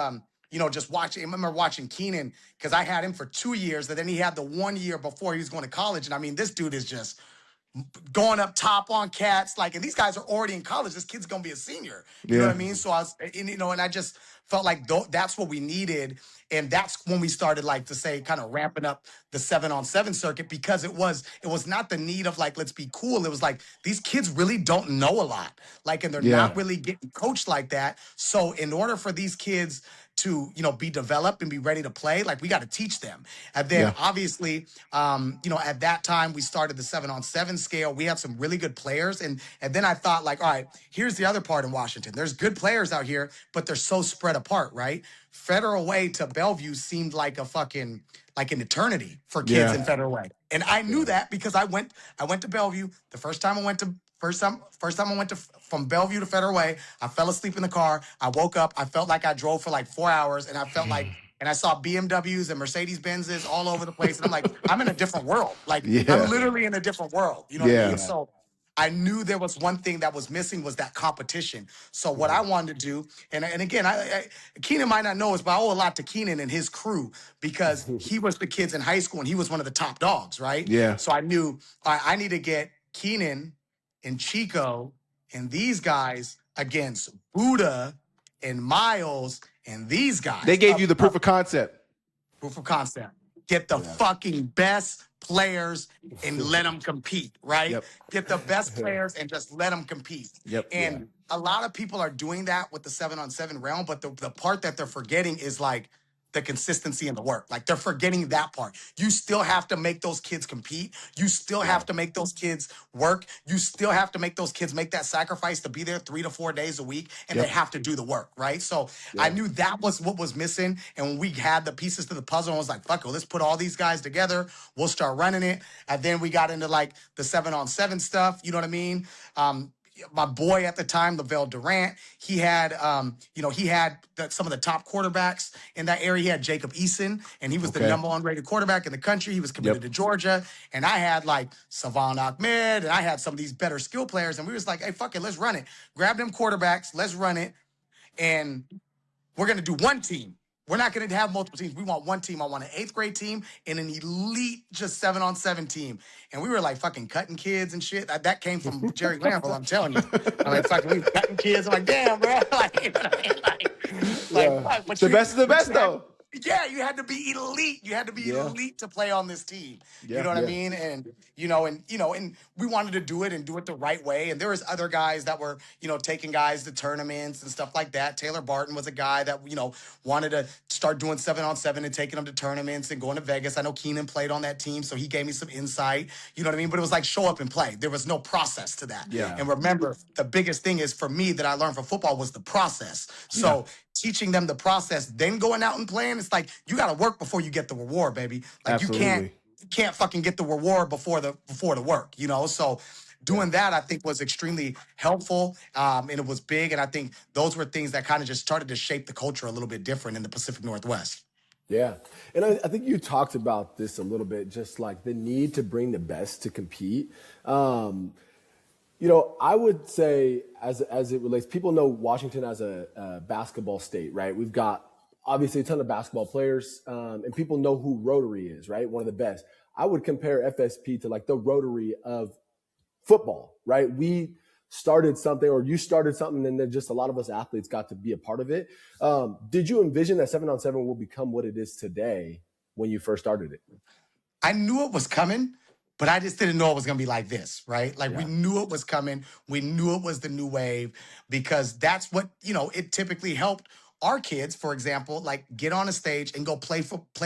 you know, just watching, I remember watching Keenan because I had him for 2 years, and then he had the 1 year before he was going to college. And I mean, this dude is just going up top on cats, like, and these guys are already in college. This kid's gonna be a senior. You know what I mean? So and I just felt like that's what we needed, and that's when we started, like, to say, kind of ramping up the 7-on-7 circuit because it was not the need of like let's be cool. It was like these kids really don't know a lot, like, and they're not really getting coached like that. So in order for these kids to, be developed and be ready to play, like we got to teach them. And then obviously, at that time we started the 7-on-7 scale. We had some really good players. And then I thought like, all right, here's the other part in Washington. There's good players out here, but they're so spread apart, right? Federal Way to Bellevue seemed like an eternity for kids in Federal Way. And I knew that because I went to Bellevue. The first time I went to from Bellevue to Federal Way, I fell asleep in the car. I woke up. I felt like I drove for like 4 hours, and I felt like, and I saw BMWs and Mercedes Benzes all over the place. And I'm like, I'm in a different world. Like I'm literally in a different world. You know what I mean? So I knew there was one thing that was missing was that competition. So what I wanted to do, and again, Keenan might not know this, but I owe a lot to Keenan and his crew because he was the kids in high school and he was one of the top dogs, right? Yeah. So I knew I need to get Keenan and Chico and these guys against Buddha and Miles and these guys. They gave you the proof of concept. Proof of concept. Get the fucking best players and let them compete, right? Get the best players and just let them compete. And a lot of people are doing that with the 7-on-7 realm, but the part that they're forgetting is like the consistency and the work. Like they're forgetting that part. You still have to make those kids compete. You still have to make those kids work. You still have to make those kids make that sacrifice to be there 3 to 4 days a week, and they have to do the work, right? So I knew that was what was missing. And when we had the pieces to the puzzle, I was like, fuck it, let's put all these guys together. We'll start running it. And then we got into like the 7-on-7 stuff. You know what I mean? My boy at the time, Lavelle Durant, he had, some of the top quarterbacks in that area. He had Jacob Eason, and he was the number 1 rated quarterback in the country. He was committed to Georgia. And I had like Savon Ahmed, and I had some of these better skill players. And we was like, hey, fuck it, let's run it. Grab them quarterbacks, let's run it. And we're going to do one team. We're not going to have multiple teams. We want one team. I want an 8th grade team and an elite just 7-on-7 team. And we were like fucking cutting kids and shit. That came from Jerry Glanville, I'm telling you. I'm like, fucking, we cutting kids. I'm like, damn, bro. Like, you know what I mean? Like, but the best of the best, though. Yeah, you had to be elite. You had to be elite to play on this team. You know what I mean? And and we wanted to do it and do it the right way. And there was other guys that were, taking guys to tournaments and stuff like that. Taylor Barton was a guy that, wanted to start doing 7-on-7 and taking them to tournaments and going to Vegas. I know Keenan played on that team, so he gave me some insight. You know what I mean? But it was like show up and play. There was no process to that. And remember, the biggest thing is for me that I learned from football was the process. So teaching them the process, then going out and playing, it's like you got to work before you get the reward, baby. Like you can't fucking get the reward before the work, So doing that, I think, was extremely helpful, and it was big. And I think those were things that kind of just started to shape the culture a little bit different in the Pacific Northwest. Yeah. And I think you talked about this a little bit, just like the need to bring the best to compete. I would say as it relates, people know Washington as a basketball state, right? We've got obviously a ton of basketball players, and people know who Rotary is, right? One of the best. I would compare FSP to like the Rotary of football, right? We started something, or you started something, and then just a lot of us athletes got to be a part of it. Did you envision that 7-on-7 will become what it is today when you first started it? I knew it was coming, but I just didn't know it was going to be like this, right? Like we knew it was coming. We knew it was the new wave because that's what, it typically helped our kids, for example, like get on a stage and go play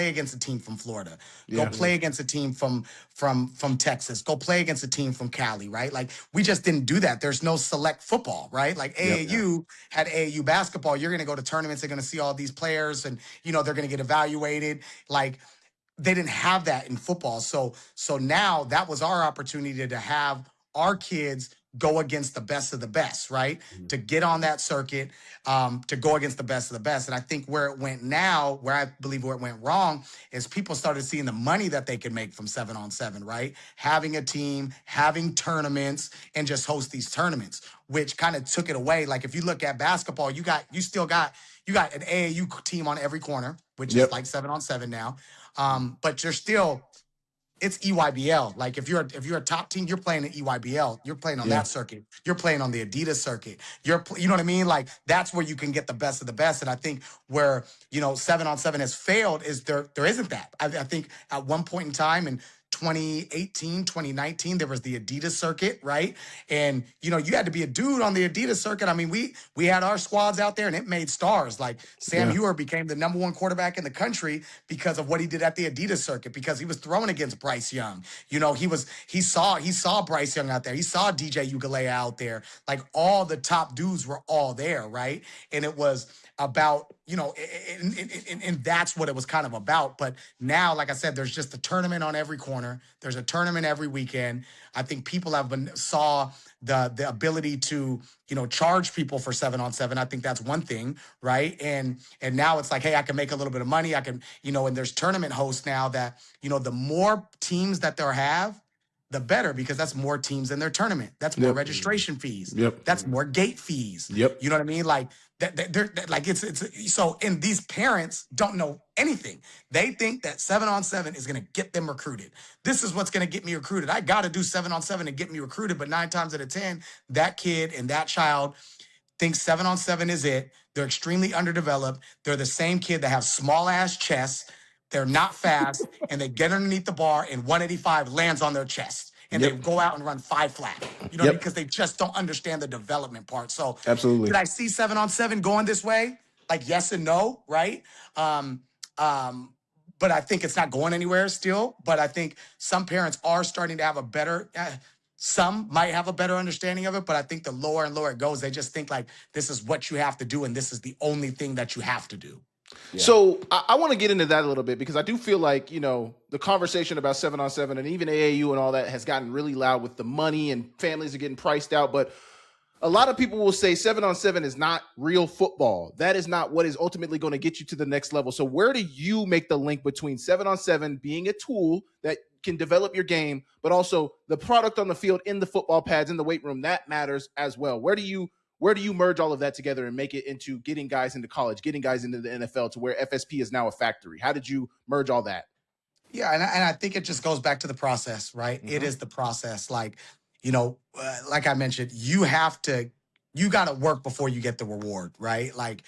against a team from Florida, go play against a team from Texas, go play against a team from Cali, right? Like we just didn't do that. There's no select football, right? Like AAU had AAU basketball. You're going to go to tournaments. They're going to see all these players and, they're going to get evaluated. Like they didn't have that in football. So now that was our opportunity to have our kids go against the best of the best, right? To get on that circuit, to go against the best of the best. And I think where it went now, where I believe where it went wrong, is people started seeing the money that they could make from 7-on-7, right? Having a team, having tournaments, and just host these tournaments, which kind of took it away. Like if you look at basketball, you got an AAU team on every corner, which is like 7-on-7 now. But you're still, it's EYBL. Like if you're a top team, you're playing in EYBL. You're playing on that circuit. You're playing on the Adidas circuit. You know what I mean? Like that's where you can get the best of the best. And I think where 7-on-7 has failed is there isn't that. I think at one point in time in 2018, 2019, there was the Adidas circuit, right? And, you had to be a dude on the Adidas circuit. I mean, we had our squads out there and it made stars. Like Sam Yeah. Ewert became the #1 quarterback in the country because of what he did at the Adidas circuit, because he was throwing against Bryce Young. He saw Bryce Young out there. He saw DJ Ugalea out there. Like all the top dudes were all there, right? And it was about, and that's what it was kind of about. But now, like I said, there's just a tournament on every corner. There's a tournament every weekend. I think people saw the ability to, charge people for 7-on-7. I think that's one thing, right? And now it's like, hey, I can make a little bit of money. I can, and there's tournament hosts now that, the more teams that they'll have, the better, because that's more teams in their tournament. That's more registration fees. Yep. That's more gate fees. Yep. You know what I mean? Like and these parents don't know anything. They think that 7-on-7 is going to get them recruited. This is what's going to get me recruited. I got to do 7-on-7 to get me recruited. But 9 times out of 10, that kid and that child thinks 7-on-7 is it. They're extremely underdeveloped. They're the same kid that have small ass chests. They're not fast, and they get underneath the bar, and 185 lands on their chest, and they go out and run 5 flat. You know what I mean? Because they just don't understand the development part. So, Absolutely. did I see 7-on-7 going this way? Like yes and no, right? But I think it's not going anywhere still. But I think some parents are starting to have a better. Some might have a better understanding of it, but I think the lower and lower it goes, they just think like this is what you have to do, and this is the only thing that you have to do. Yeah. So I want to get into that a little bit, because I do feel like, the conversation about 7-on-7 and even AAU and all that has gotten really loud with the money, and families are getting priced out. But a lot of people will say 7-on-7 is not real football. That is not what is ultimately going to get you to the next level. So where do you make the link between 7-on-7 being a tool that can develop your game, but also the product on the field, in the football pads, in the weight room, that matters as well? Where do you merge all of that together and make it into getting guys into college, getting guys into the NFL, to where FSP is now a factory? How did you merge all that? Yeah, and I think it just goes back to the process, right? Mm-hmm. It is the process. Like, like I mentioned, you got to work before you get the reward, right? Like,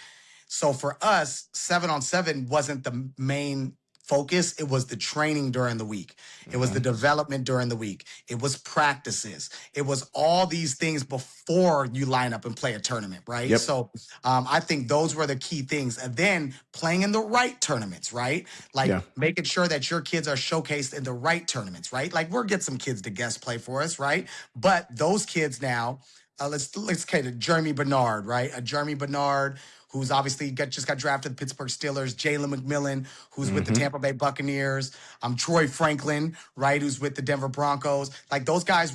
so for us, 7-on-7 wasn't the main focus. It was the training during the week. It was the development during the week. It was practices. It was all these things before you line up and play a tournament, right? Yep. So I think those were the key things. And then playing in the right tournaments, right? Like making sure that your kids are showcased in the right tournaments, right? Like we'll get some kids to guest play for us, right? But those kids now, let's okay, Jeremy Bernard, right? A Jeremy Bernard, who's obviously just got drafted to the Pittsburgh Steelers, Jalen McMillan, who's with the Tampa Bay Buccaneers, Troy Franklin, right, who's with the Denver Broncos. Like those guys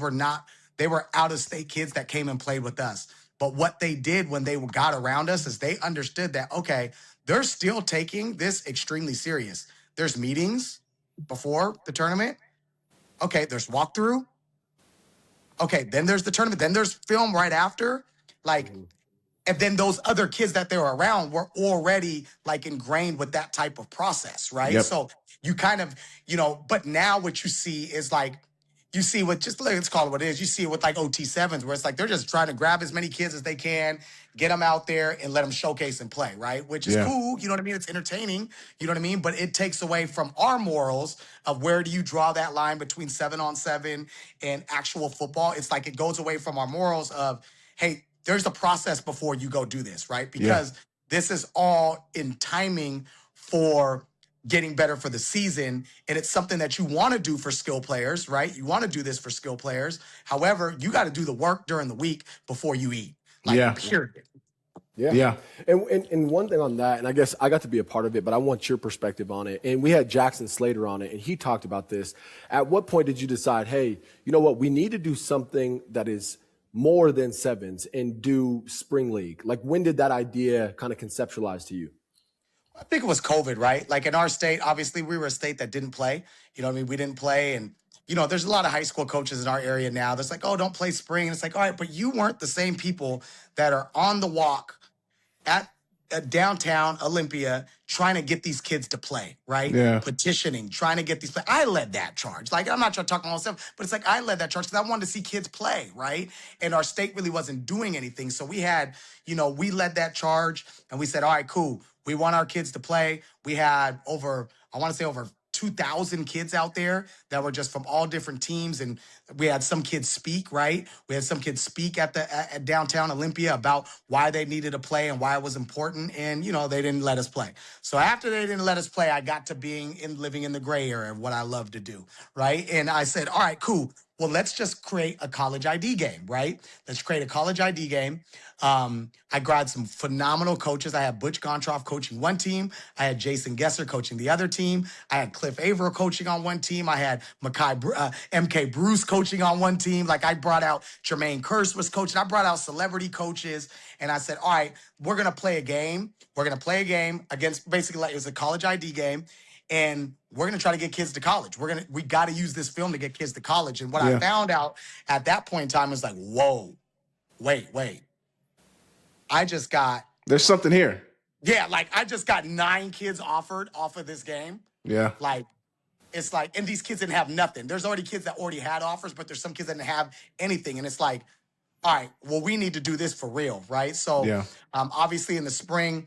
they were out-of-state kids that came and played with us. But what they did when they got around us is they understood that, okay, they're still taking this extremely serious. There's meetings before the tournament. Okay, there's walkthrough. Okay, then there's the tournament. Then there's film right after. Like, and then those other kids that they were around were already like ingrained with that type of process, right? Yep. So you kind of, but now what you see is like, you see what, just let's call it what it is. You see it with like OT7s, where it's like they're just trying to grab as many kids as they can, get them out there and let them showcase and play, right? Which is cool, you know what I mean? It's entertaining, you know what I mean? But it takes away from our morals of where do you draw that line between 7-on-7 and actual football. It's like it goes away from our morals of, hey, there's a process before you go do this, right? Because this is all in timing for getting better for the season. And it's something that you want to do for skill players, right? You want to do this for skill players. However, you got to do the work during the week before you eat. Like, period. Yeah. And one thing on that, and I guess I got to be a part of it, but I want your perspective on it. And we had Jackson Slater on it, and he talked about this. At what point did you decide, hey, you know what, we need to do something that is more than sevens and do spring league? Like, when did that idea kind of conceptualize to you? I think it was COVID, right? Like in our state, obviously we were a state that didn't play. You know what I mean? We didn't play. And, there's a lot of high school coaches in our area now that's like, oh, don't play spring. And it's like, all right, but you weren't the same people that are on the walk at downtown Olympia trying to get these kids to play, right? Yeah. Petitioning, trying to get these play. I led that charge. Like, I'm not trying to talk about myself, but it's like I led that charge because I wanted to see kids play, right? And our state really wasn't doing anything. So we had, we led that charge and we said, all right, cool. We want our kids to play. We had over 2,000 kids out there that were just from all different teams. And we had some kids speak, right? We had some kids speak at downtown Olympia about why they needed to play and why it was important. And, they didn't let us play. So after they didn't let us play, I got to living in the gray area of what I love to do, right? And I said, all right, cool. Well, let's just create a college ID game, right? Let's create a college ID game. I grabbed some phenomenal coaches. I had Butch Gontroff coaching one team. I had Jason Gesser coaching the other team. I had Cliff Averill coaching on one team. I had MK Bruce coaching on one team. Like, I brought out Jermaine Kearse was coaching. I brought out celebrity coaches. And I said, all right, we're going to play a game. We're going to play a game against, basically, like, it was a college ID game. And we're going to try to get kids to college. We got to use this film to get kids to college. And what I found out at that point in time was like, whoa, wait. There's something here. Yeah, like, I just got 9 kids offered off of this game. Yeah. Like, it's like, and these kids didn't have nothing. There's already kids that already had offers, but there's some kids that didn't have anything. And it's like, all right, well, we need to do this for real, right? So obviously in the spring,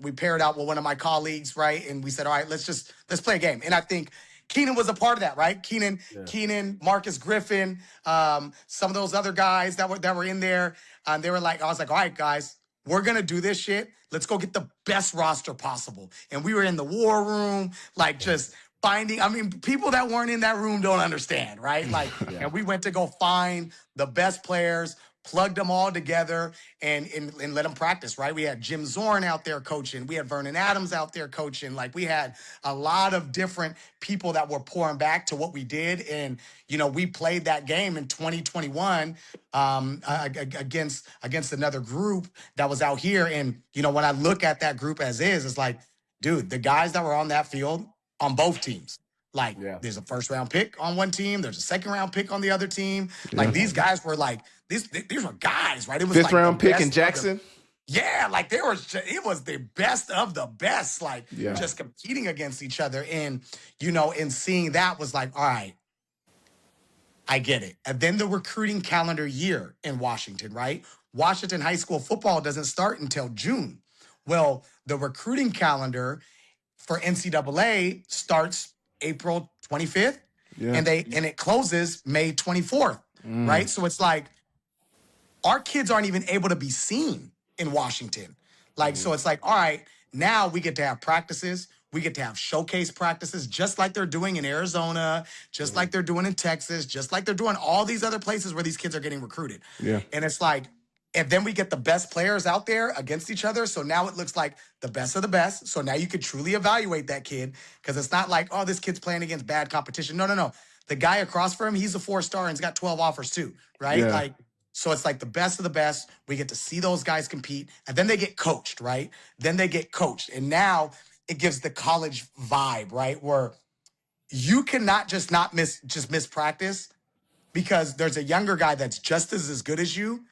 we paired out with one of my colleagues, right? And we said, all right, let's play a game. And I think Keenan was a part of that, right? Keenan, Marcus Griffin, some of those other guys that were in there. They were like, I was like, all right, guys, we're going to do this shit. Let's go get the best roster possible. And we were in the war room, like, just finding, people that weren't in that room don't understand, right? Like, and we went to go find the best players, plugged them all together and let them practice, right? We had Jim Zorn out there coaching. We had Vernon Adams out there coaching. Like, we had a lot of different people that were pouring back to what we did. And, we played that game in 2021 against another group that was out here. And, when I look at that group as is, it's like, dude, the guys that were on that field on both teams, like, there's a first round pick on one team. There's a second round pick on the other team. Like, these guys were like, these were guys, right? It was 5th like round pick in Jackson. Like, it was the best of the best, like, just competing against each other. And, and seeing that was like, all right, I get it. And then the recruiting calendar year in Washington, right? Washington high school football doesn't start until June. Well, the recruiting calendar for NCAA starts April 25th, and it closes May 24th, right? So it's like, our kids aren't even able to be seen in Washington. Like, so it's like, all right, now we get to have practices. We get to have showcase practices, just like they're doing in Arizona, just like they're doing in Texas, just like they're doing all these other places where these kids are getting recruited. And it's like, and then we get the best players out there against each other. So now it looks like the best of the best. So now you could truly evaluate that kid, because it's not like, oh, this kid's playing against bad competition. No. The guy across from him, he's a 4-star and he's got 12 offers too, right? Like, so it's like the best of the best. We get to see those guys compete, and then they get coached, right? And now it gives the college vibe, right? Where you cannot just miss practice because there's a younger guy that's just as good as you.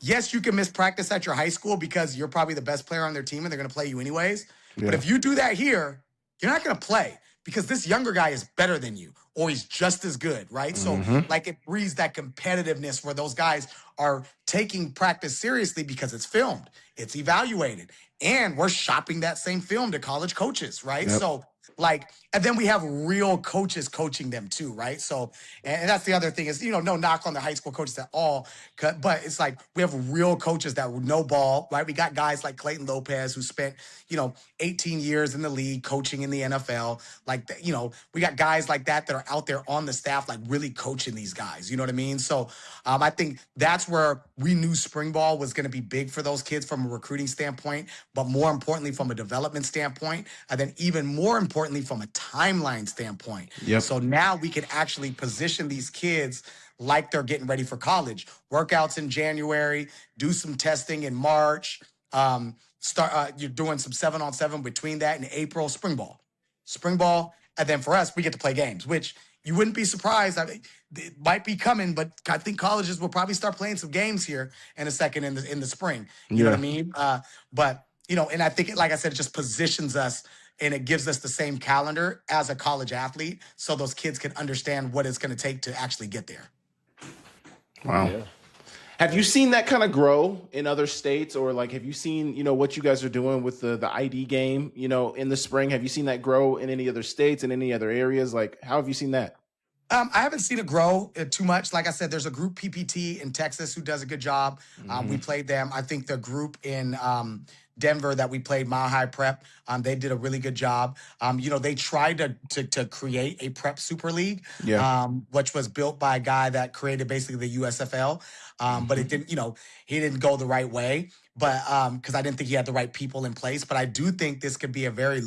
Yes, you can miss practice at your high school because you're probably the best player on their team and they're going to play you anyways. But if you do that here, you're not going to play because this younger guy is better than you, or he's just as good, right? So, like, it breeds that competitiveness where those guys are taking practice seriously because it's filmed, it's evaluated, and we're shopping that same film to college coaches, right? So, like, and then we have real coaches coaching them too, right? So, and that's the other thing is, no knock on the high school coaches at all, but it's like we have real coaches that know ball, right? We got guys like Clayton Lopez who spent, 18 years in the league coaching in the NFL. Like, we got guys like that are out there on the staff, like, really coaching these guys. You know what I mean? So I think that's where we knew spring ball was going to be big for those kids from a recruiting standpoint, but more importantly, from a development standpoint, and then even more importantly, from a timeline standpoint. So now we can actually position these kids like they're getting ready for college. Workouts in January, do some testing in March, you're doing some 7-on-7 between that and April. Spring ball. And then for us, we get to play games, which you wouldn't be surprised. I mean, it might be coming, but I think colleges will probably start playing some games here in a second in the spring. You know what I mean? But, and I think, like I said, it just positions us and it gives us the same calendar as a college athlete so those kids can understand what it's going to take to actually get there. Wow. Have you seen that kind of grow in other states, or like have you seen, what you guys are doing with the ID game, in the spring? Have you seen that grow in any other states, in any other areas? Like, how have you seen that? I haven't seen it grow too much. Like I said, there's a group PPT in Texas who does a good job. We played them. I think the group in Denver that we played, Mile High Prep, they did a really good job. They tried to create a prep super league, Yeah. which was built by a guy that created basically the USFL. But it didn't, he didn't go the right way. But because I didn't think he had the right people in place. But I do think this could be a very,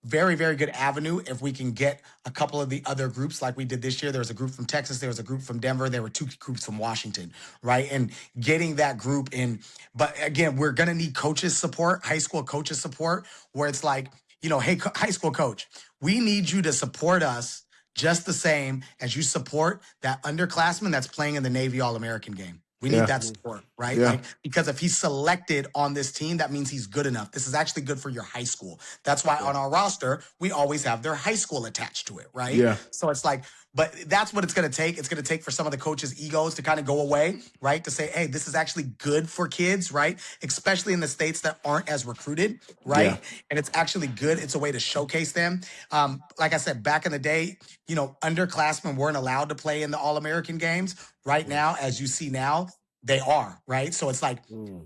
very, very good avenue if we can get a couple of the other groups like we did this year. There was a group from Texas. There was a group from Denver. There were 2 groups from Washington, right? And getting that group in. But again, we're going to need coaches support, high school coaches support, where it's like, hey, high school coach, we need you to support us just the same as you support that underclassman that's playing in the Navy All-American game. We need that support, right? Yeah. Like, because if he's selected on this team, that means he's good enough. This is actually good for your high school. That's why on our roster, we always have their high school attached to it, right? Yeah. So it's like, but that's what it's going to take. It's going to take for some of the coaches' egos to kind of go away, right? To say, hey, this is actually good for kids, right? Especially in the states that aren't as recruited, right? Yeah. And it's actually good. It's a way to showcase them. Like I said, back in the day, underclassmen weren't allowed to play in the All-American games. Right now, as you see now, they are, right? So it's like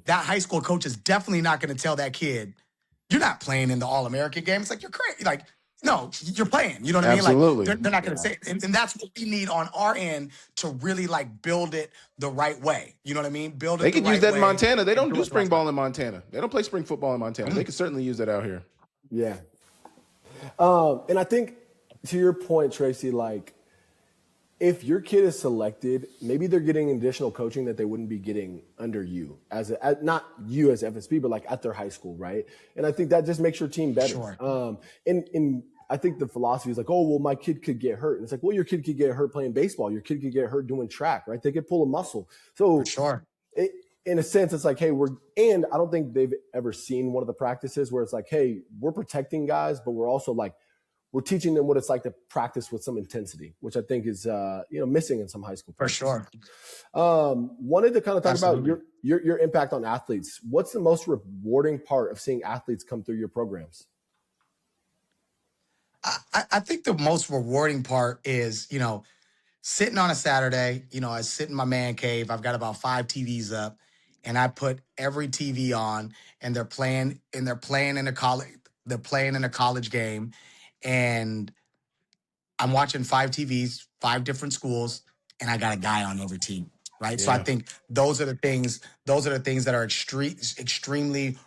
that high school coach is definitely not going to tell that kid, you're not playing in the All-American game. It's like, you're crazy. Like, no, you're playing. You know what I mean? Absolutely. Like, they're not going to say it. And that's what we need on our end to really like build it the right way. You know what I mean? Build it They the could right use that way in Montana. They don't and do it spring the right ball in Montana. They don't play spring football in Montana. They could certainly use that out here. Yeah. And I think to your point, Tracy, like if your kid is selected, maybe they're getting additional coaching that they wouldn't be getting under you not you as FSP, but like at their high school, right? And I think that just makes your team better. Sure. And I think the philosophy is like, oh, well, my kid could get hurt. And it's like, well, your kid could get hurt playing baseball. Your kid could get hurt doing track, right? They could pull a muscle. So For sure. In a sense, it's like, hey, and I don't think they've ever seen one of the practices where it's like, hey, we're protecting guys, but we're also like, we're teaching them what it's like to practice with some intensity, which I think is missing in some high school practices. For sure. Wanted to kind of talk Absolutely. about your impact on athletes. What's the most rewarding part of seeing athletes come through your programs? I think the most rewarding part is, sitting on a Saturday, I sit in my man cave. I've got about 5 TVs up, and I put every TV on, and they're playing in a college game, and I'm watching 5 TVs, 5 different schools, and I got a guy on every team, right? So I think those are the things that are extremely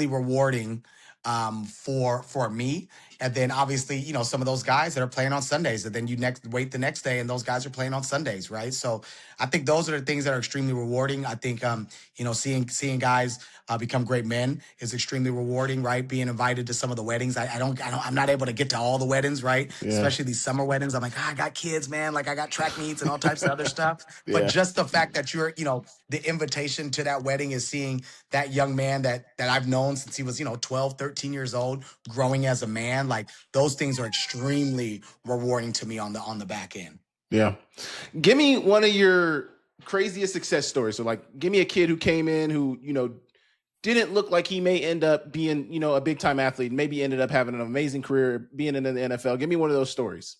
rewarding for me. And then obviously, some of those guys that are playing on Sundays, and then you wait the next day and those guys are playing on Sundays, right? So I think those are the things that are extremely rewarding. I think seeing guys become great men is extremely rewarding, right? Being invited to some of the weddings. I'm not able to get to all the weddings, right? Yeah. Especially these summer weddings. I'm like, I got kids, man. Like I got track meets and all types of other stuff. Yeah. But just the fact that you're, the invitation to that wedding is seeing that young man that I've known since he was, 12, 13 years old, growing as a man. Like those things are extremely rewarding to me on the back end. Yeah. Give me one of your craziest success stories. So like, give me a kid who came in who, didn't look like he may end up being, a big time athlete, maybe ended up having an amazing career being in the NFL. Give me one of those stories.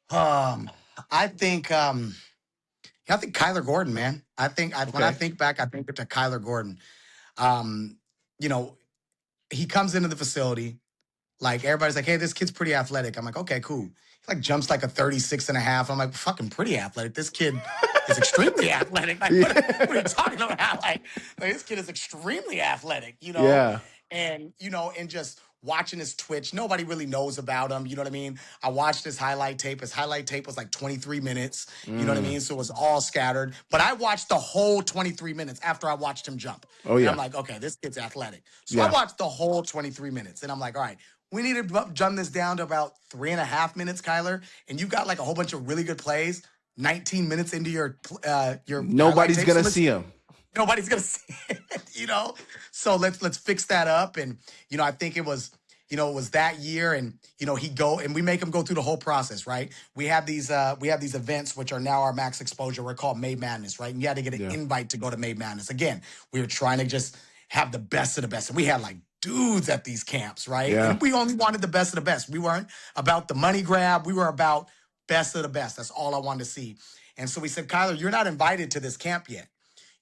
I think Kyler Gordon, man. When I think back, I think to Kyler Gordon. He comes into the facility, like everybody's like, hey, this kid's pretty athletic. I'm like, okay, cool. He like jumps like a 36 and a half. I'm like, fucking pretty athletic. This kid is extremely athletic. Like, what are you talking about? Like this kid is extremely athletic, Yeah. And, and just watching his twitch. Nobody really knows about him. You know what I mean? I watched his highlight tape. His highlight tape was like 23 minutes. You know what I mean? So it was all scattered. But I watched the whole 23 minutes after I watched him jump. Oh, yeah. And I'm like, okay, this kid's athletic. So I watched the whole 23 minutes. And I'm like, all right, we need to jump this down to about 3.5 minutes, Kyler. And you've got like a whole bunch of really good plays. 19 minutes into your nobody's gonna see him. Nobody's gonna see it, So let's fix that up. And I think it was it was that year, and we make him go through the whole process, right? We have these events which are now our max exposure. We're called May Madness, right? And you had to get an invite to go to May Madness. Again, we were trying to just have the best of the best, and we had like dudes at these camps, right? Yeah. And we only wanted the best of the best. We weren't about the money grab. We were about best of the best. That's all I wanted to see. And so we said, Kyler, you're not invited to this camp yet.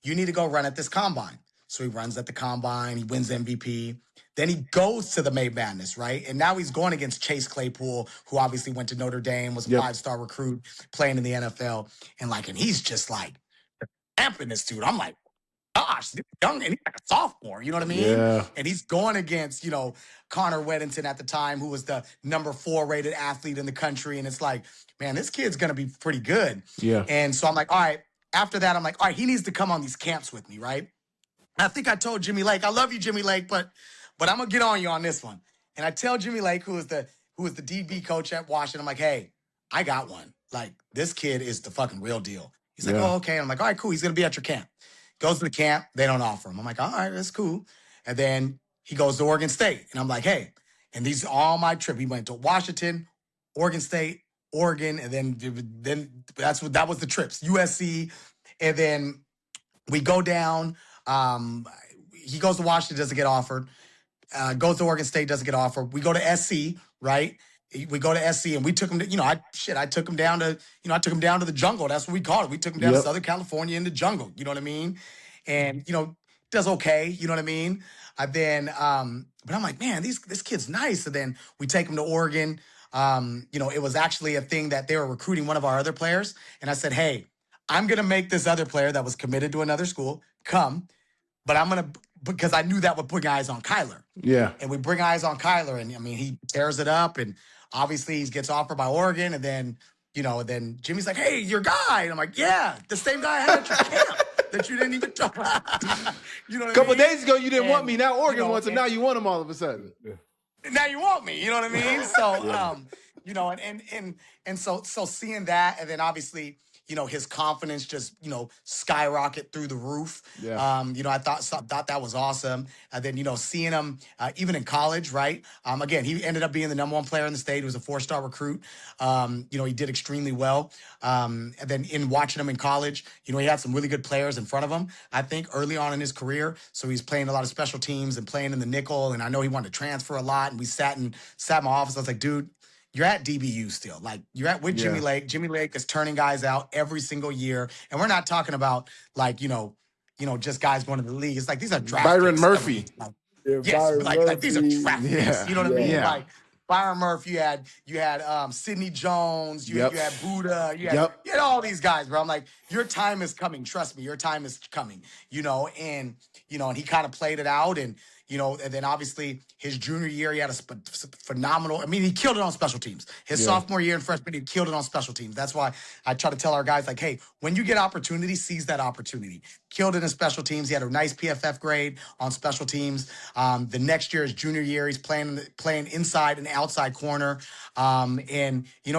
You need to go run at this combine. So he runs at the combine. He wins MVP. Then he goes to the May Madness, right? And now he's going against Chase Claypool, who obviously went to Notre Dame, was a 5-star recruit, playing in the NFL. And he's just like amping this dude. I'm like, gosh, this young, and he's like a sophomore, you know what I mean? Yeah. And he's going against, Connor Weddington at the time, who was the number 4 rated athlete in the country. And it's like, man, this kid's going to be pretty good. Yeah. And so I'm like, all right. After that, I'm like, all right, he needs to come on these camps with me, right? And I think I told Jimmy Lake, I love you, Jimmy Lake, but I'm going to get on you on this one. And I tell Jimmy Lake, who was the DB coach at Washington, I'm like, hey, I got one. Like, this kid is the fucking real deal. He's like, oh, okay. And I'm like, all right, cool. He's going to be at your camp. Goes to the camp. They don't offer him. I'm like, all right, that's cool. And then he goes to Oregon State. And I'm like, hey, and these are all my trip. He went to Washington, Oregon State, Oregon, and then that was the trips. USC, and then we go down. He goes to Washington, doesn't get offered. Goes to Oregon State, doesn't get offered. We go to SC, right? We go to SC, and we took him to, I took him down to, I took him down to the jungle. That's what we call it. We took him down to Southern California in the jungle. You know what I mean? And does okay. You know what I mean? But I'm like, man, this kid's nice. And then we take him to Oregon. It was actually a thing that they were recruiting one of our other players. And I said, hey, I'm going to make this other player that was committed to another school come, but because I knew that would bring eyes on Kyler. Yeah. And we bring eyes on Kyler, and he tears it up, and obviously he gets offered by Oregon. And then, then Jimmy's like, hey, your guy. And I'm like, yeah, the same guy I had at your camp that you didn't even talk about. You know what A couple I mean? days ago, you didn't want me. Now Oregon wants him. Now you want him all of a sudden. Now you want me, you know what I mean? So, so seeing that, and then obviously, his confidence just, skyrocket through the roof. Yeah. I thought that was awesome. And then, seeing him even in college, right? Again, he ended up being the number 1 player in the state. He was a 4-star recruit. He did extremely well. And then in watching him in college, he had some really good players in front of him, I think, early on in his career. So he's playing a lot of special teams and playing in the nickel. And I know he wanted to transfer a lot. And we sat in my office. I was like, dude, you're at DBU still. Like, you're with Jimmy Lake. Jimmy Lake is turning guys out every single year. And we're not talking about, like, just guys going to the league. It's like, these are draft Byron picks. Murphy. Yes, like these are draft picks. You know what I mean? Yeah. Like, Byron Murphy, you had Sidney Jones, you had Buddha, you had all these guys, bro. I'm like, your time is coming. Trust me, your time is coming. And he kind of played it out, and then obviously his junior year, he had a phenomenal. I mean, he killed it on special teams. His sophomore year and freshman, he killed it on special teams. That's why I try to tell our guys, like, hey, when you get opportunity, seize that opportunity. Killed it in special teams. He had a nice PFF grade on special teams. The next year, his junior year, he's playing inside and outside corner. And he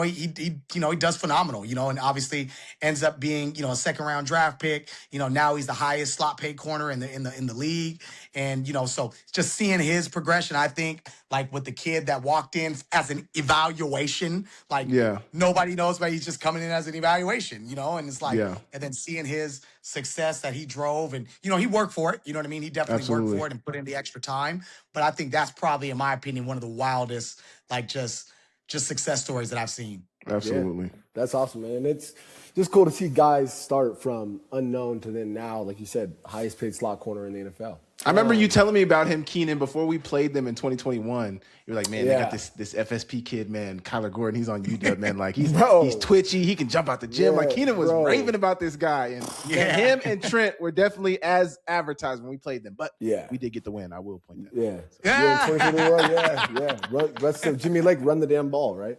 does phenomenal. And obviously ends up being a 2nd-round draft pick. Now he's the highest slot paid corner in the league. And so just seeing his progression, I think, like with the kid that walked in as an evaluation, like nobody knows, but he's just coming in as an evaluation, and it's like, and then seeing his success that he drove, and he worked for it. You know what I mean? He definitely worked for it and put in the extra time. But I think that's probably, in my opinion, one of the wildest, like just success stories that I've seen. Absolutely. Yeah, that's awesome, man. It's just cool to see guys start from unknown to then now, like you said, highest paid slot corner in the NFL. I remember you telling me about him, Keenan, before we played them in 2021. You're like, man, they got this FSP kid, man, Kyler Gordon. He's on UW, man. Like, he's twitchy. He can jump out the gym. Like, Keenan was raving about this guy. And him and Trent were definitely as advertised when we played them. But we did get the win. I will point that out. Yeah, 2021, Rest of Jimmy Lake, run the damn ball, right?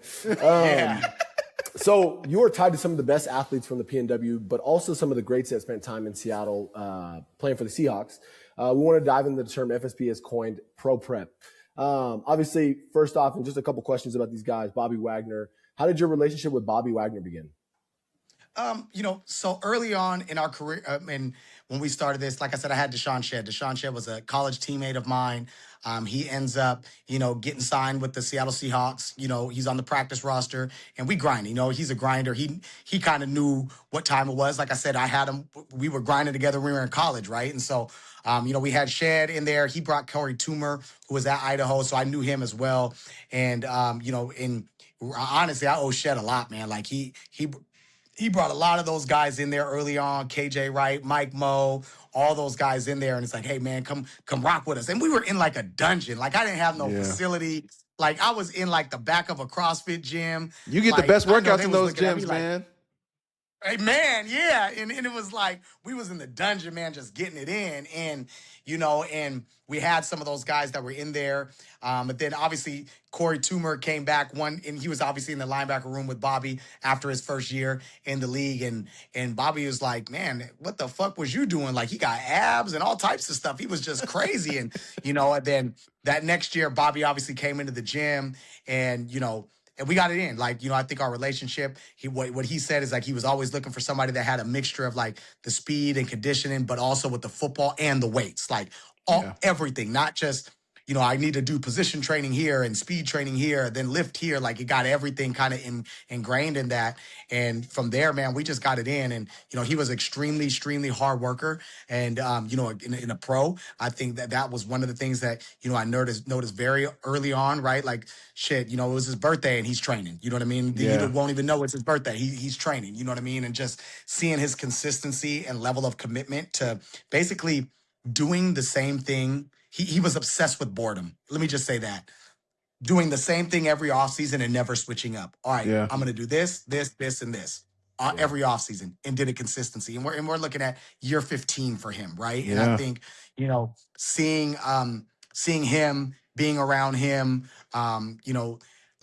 So you are tied to some of the best athletes from the PNW, but also some of the greats that spent time in Seattle playing for the Seahawks. We want to dive into the term FSP has coined, pro prep. Obviously, first off, and just a couple questions about these guys. Bobby Wagner. How did your relationship with Bobby Wagner begin? So early on in our career, and when we started this, like I said, I had Deshaun Shedd. Deshaun Shedd was a college teammate of mine. He ends up, getting signed with the Seattle Seahawks. He's on the practice roster, and we grind. He's a grinder. He kind of knew what time it was. Like I said, I had him. We were grinding together when we were in college, right? And so, we had Shedd in there. He brought Corey Toomer, who was at Idaho, so I knew him as well. And and honestly, I owe Shedd a lot, man. Like he brought a lot of those guys in there early on. KJ Wright, Mike Moe, all those guys in there, and it's like, hey man, come rock with us. And we were in like a dungeon. Like I didn't have no facility. Like I was in like the back of a CrossFit gym. You get the Like, best I know workouts they in was those looking at me gyms, like, man. hey man, yeah. And it was like we was in the dungeon, man, just getting it in. And and we had some of those guys that were in there. But then obviously Corey Toomer came back and he was obviously in the linebacker room with Bobby after his first year in the league. And Bobby was like, man, what the fuck was you doing? Like he got abs and all types of stuff. He was just crazy. And then that next year, Bobby obviously came into the gym and we got it in. Like, I think our relationship, what he said is like he was always looking for somebody that had a mixture of like the speed and conditioning, but also with the football and the weights, like everything, not just, I need to do position training here and speed training here, then lift here. Like it got everything kind of ingrained in that. And from there, man, we just got it in. And, he was extremely, extremely hard worker. And, in a pro, I think that was one of the things that, I noticed very early on, right? Like shit, it was his birthday and he's training. You know what I mean? He won't even know it's his birthday. He's training, you know what I mean? And just seeing his consistency and level of commitment to basically doing the same thing. He was obsessed with boredom. Let me just say that. Doing the same thing every offseason and never switching up. All right, Yeah. I'm going to do this, and this every offseason and did it consistency. And we're looking at year 15 for him, right? And I think, seeing him, being around him,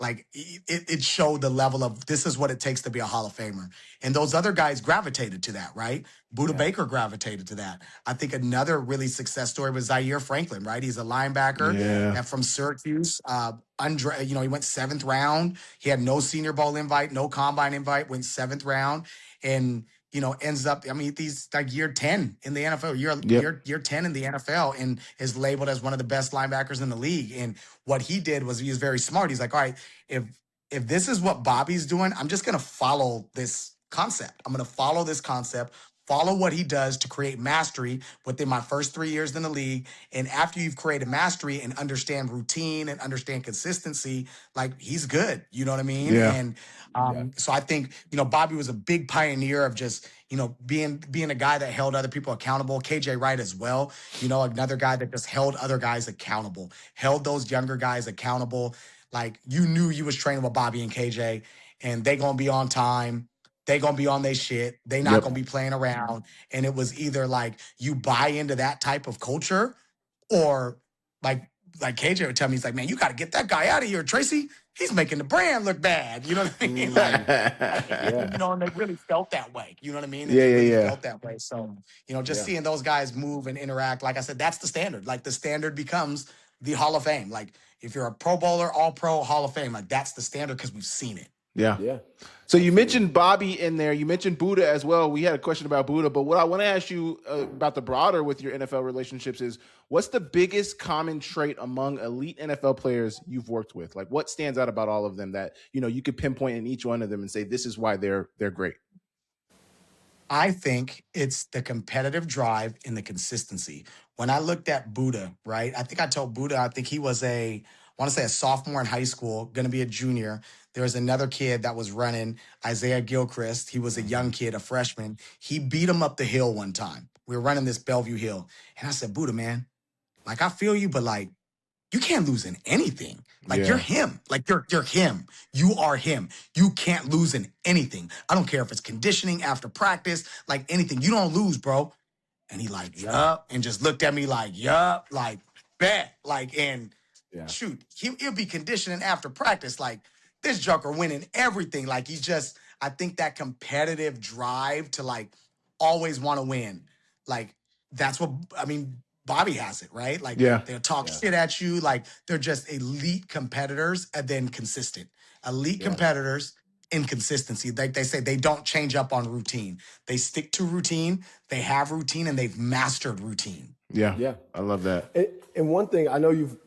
like it showed the level of this is what it takes to be a Hall of Famer. And those other guys gravitated to that, right? Buda Baker gravitated to that. I think another really success story was Zaire Franklin, right? He's a linebacker and from Syracuse. He went 7th round. He had no Senior Bowl invite, no combine invite, went 7th round. And ends up, he's like year 10 in the NFL, year 10 in the NFL, and is labeled as one of the best linebackers in the league. And what he did was he was very smart. He's like, all right, if this is what Bobby's doing, I'm just going to follow this concept. I'm going to follow this concept, follow what he does to create mastery within my first 3 years in the league. And after you've created mastery and understand routine and understand consistency, like he's good. You know what I mean? Yeah. And so I think, Bobby was a big pioneer of just, being a guy that held other people accountable. KJ Wright as well, another guy that just held other guys accountable, held those younger guys accountable. Like you knew you was training with Bobby and KJ and they going to be on time. They going to be on their shit. They not going to be playing around. And it was either like you buy into that type of culture or like KJ would tell me, he's like, man, you got to get that guy out of here, Tracy. He's making the brand look bad. You know what I mean? And they really felt that way. You know what I mean? They really felt that way. So, just seeing those guys move and interact, like I said, that's the standard. Like the standard becomes the Hall of Fame. Like if you're a Pro Bowler, All Pro, Hall of Fame, like that's the standard because we've seen it. Yeah. So you mentioned Bobby in there. You mentioned Buddha as well. We had a question about Buddha, but what I want to ask you about the broader with your NFL relationships is what's the biggest common trait among elite NFL players you've worked with? Like what stands out about all of them that, you could pinpoint in each one of them and say, this is why they're great? I think it's the competitive drive and the consistency. When I looked at Buddha, right, I think I told Buddha, I think he was I want to say a sophomore in high school, going to be a junior. There was another kid that was running, Isaiah Gilchrist. He was a young kid, a freshman. He beat him up the hill one time. We were running this Bellevue Hill. And I said, Buddha, man, like I feel you, but like, you can't lose in anything. Like you're him. Like you're him. You are him. You can't lose in anything. I don't care if it's conditioning after practice, like anything. You don't lose, bro. And he like, yup, and just looked at me like, yup, like bet, like and shoot, he'll be conditioning after practice. Like this joker winning everything. Like he's just, I think that competitive drive to like always want to win. Like that's what Bobby has it, right? Like they'll talk shit at you. Like they're just elite competitors and then consistent. Elite competitors inconsistency. Like they say, they don't change up on routine. They stick to routine. They have routine, and they've mastered routine. Yeah. I love that. And one thing I know you've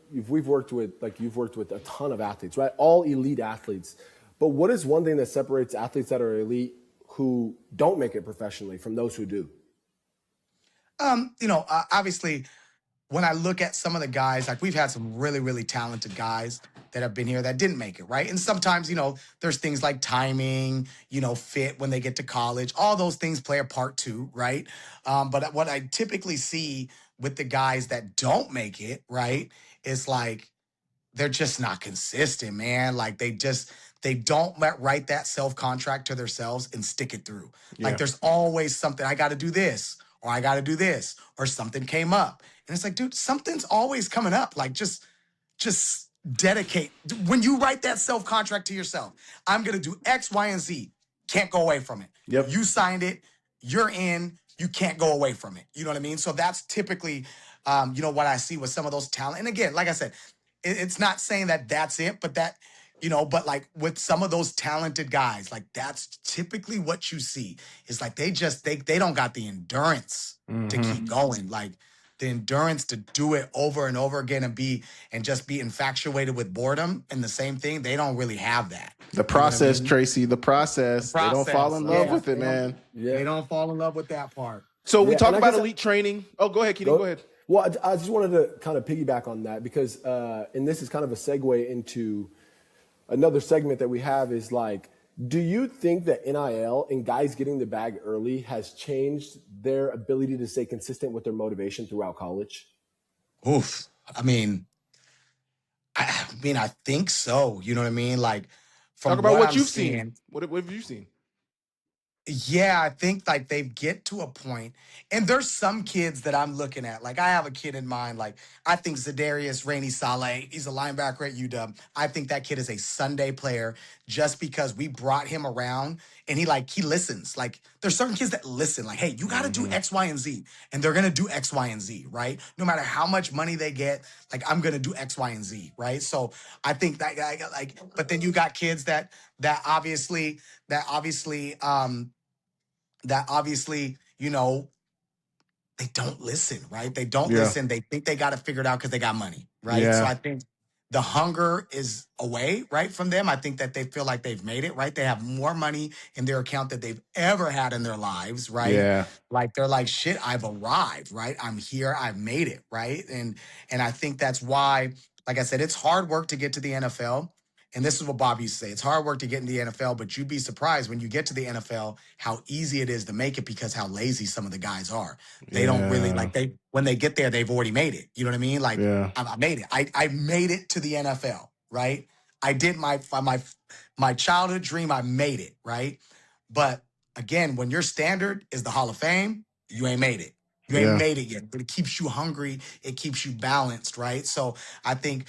worked with a ton of athletes, right? All elite athletes. But what is one thing that separates athletes that are elite who don't make it professionally from those who do? Obviously, when I look at some of the guys, like we've had some really, really talented guys that have been here that didn't make it, right? And sometimes, there's things like timing, fit when they get to college. All those things play a part too, right? But what I typically see with the guys that don't make it, right, is like they're just not consistent, man. Like they don't write that self-contract to themselves and stick it through. Yeah. Like there's always something, I got to do this, or I got to do this, or something came up. And it's like, dude, something's always coming up. Like just dedicate. When you write that self-contract to yourself, I'm going to do X, Y, and Z. Can't go away from it. Yep. You signed it. You're in. You can't go away from it. You know what I mean? So that's typically, what I see with some of those talent. And again, like I said, it's not saying that that's it, but but like with some of those talented guys, like that's typically what you see is like they don't got the endurance to keep going. Like the endurance to do it over and over again and just be infatuated with boredom and the same thing. They don't really have that. The process, You know what I mean? Tracy, the process. They don't fall in love with it, man. They don't fall in love with that part. So we talk and I about guess elite training. Oh, go ahead, Keenan. Go ahead. Well, I just wanted to kind of piggyback on that because, and this is kind of a segue into another segment that we have is like, do you think that NIL and guys getting the bag early has changed their ability to stay consistent with their motivation throughout college? Oof. I mean, I think so. You know what I mean? Like, from Talk about what I'm you've seeing, seen. What have you seen? Yeah, I think like they get to a point, and there's some kids that I'm looking at. Like I have a kid in mind. Like I think Zadarius Rainey Saleh, he's a linebacker at UW. I think that kid is a Sunday player just because we brought him around and he listens. Like there's certain kids that listen. Like, hey, you got to do X, Y, and Z, and they're gonna do X, Y, and Z, right? No matter how much money they get, like I'm gonna do X, Y, and Z, right? So I think that guy but then you got kids that obviously they don't listen, right? They don't listen. They think they got it figured out because they got money, right? Yeah. So I think the hunger is away, right, from them. I think that they feel like they've made it, right? They have more money in their account that they've ever had in their lives, right? Yeah. Like they're like, shit, I've arrived, right? I'm here, I've made it, right? And I think that's why, like I said, it's hard work to get to the NFL. And this is what Bob used to say. It's hard work to get in the NFL, but you'd be surprised when you get to the NFL how easy it is to make it because how lazy some of the guys are. They don't really when they get there, they've already made it. You know what I mean? Like I made it. I made it to the NFL, right? I did my childhood dream. I made it, right? But again, when your standard is the Hall of Fame, you ain't made it. You ain't made it yet, but it keeps you hungry. It keeps you balanced, right? So I think,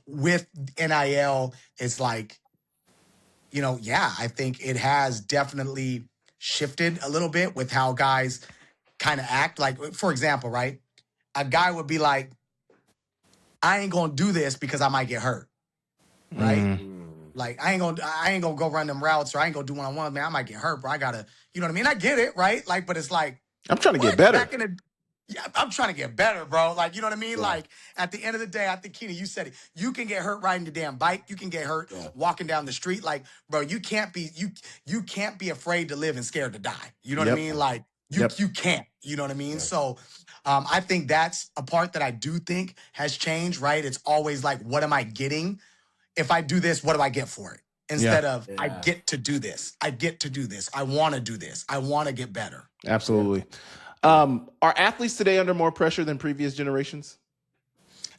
with NIL, it's like, I think it has definitely shifted a little bit with how guys kind of act. Like, for example, right? A guy would be like, I ain't going to do this because I might get hurt, right? Like, I ain't gonna go run them routes, or I ain't gonna do one-on-one, man. I might get hurt, bro. I gotta, you know what I mean? I get it, right? Like, but it's like, I'm trying to get better. I'm trying to get better, bro. Like, you know what I mean? Yeah. Like, at the end of the day, I think, Keenan, you said it. You can get hurt riding the damn bike. You can get hurt walking down the street. Like, bro, you can't be afraid to live and scared to die. You know what I mean? Like, you can't. You know what I mean? So, I think that's a part that I do think has changed, right? It's always like, what am I getting? If I do this, what do I get for it? Instead of, I get to do this. I get to do this. I want to do this. I want to get better. Absolutely. Are athletes today under more pressure than previous generations?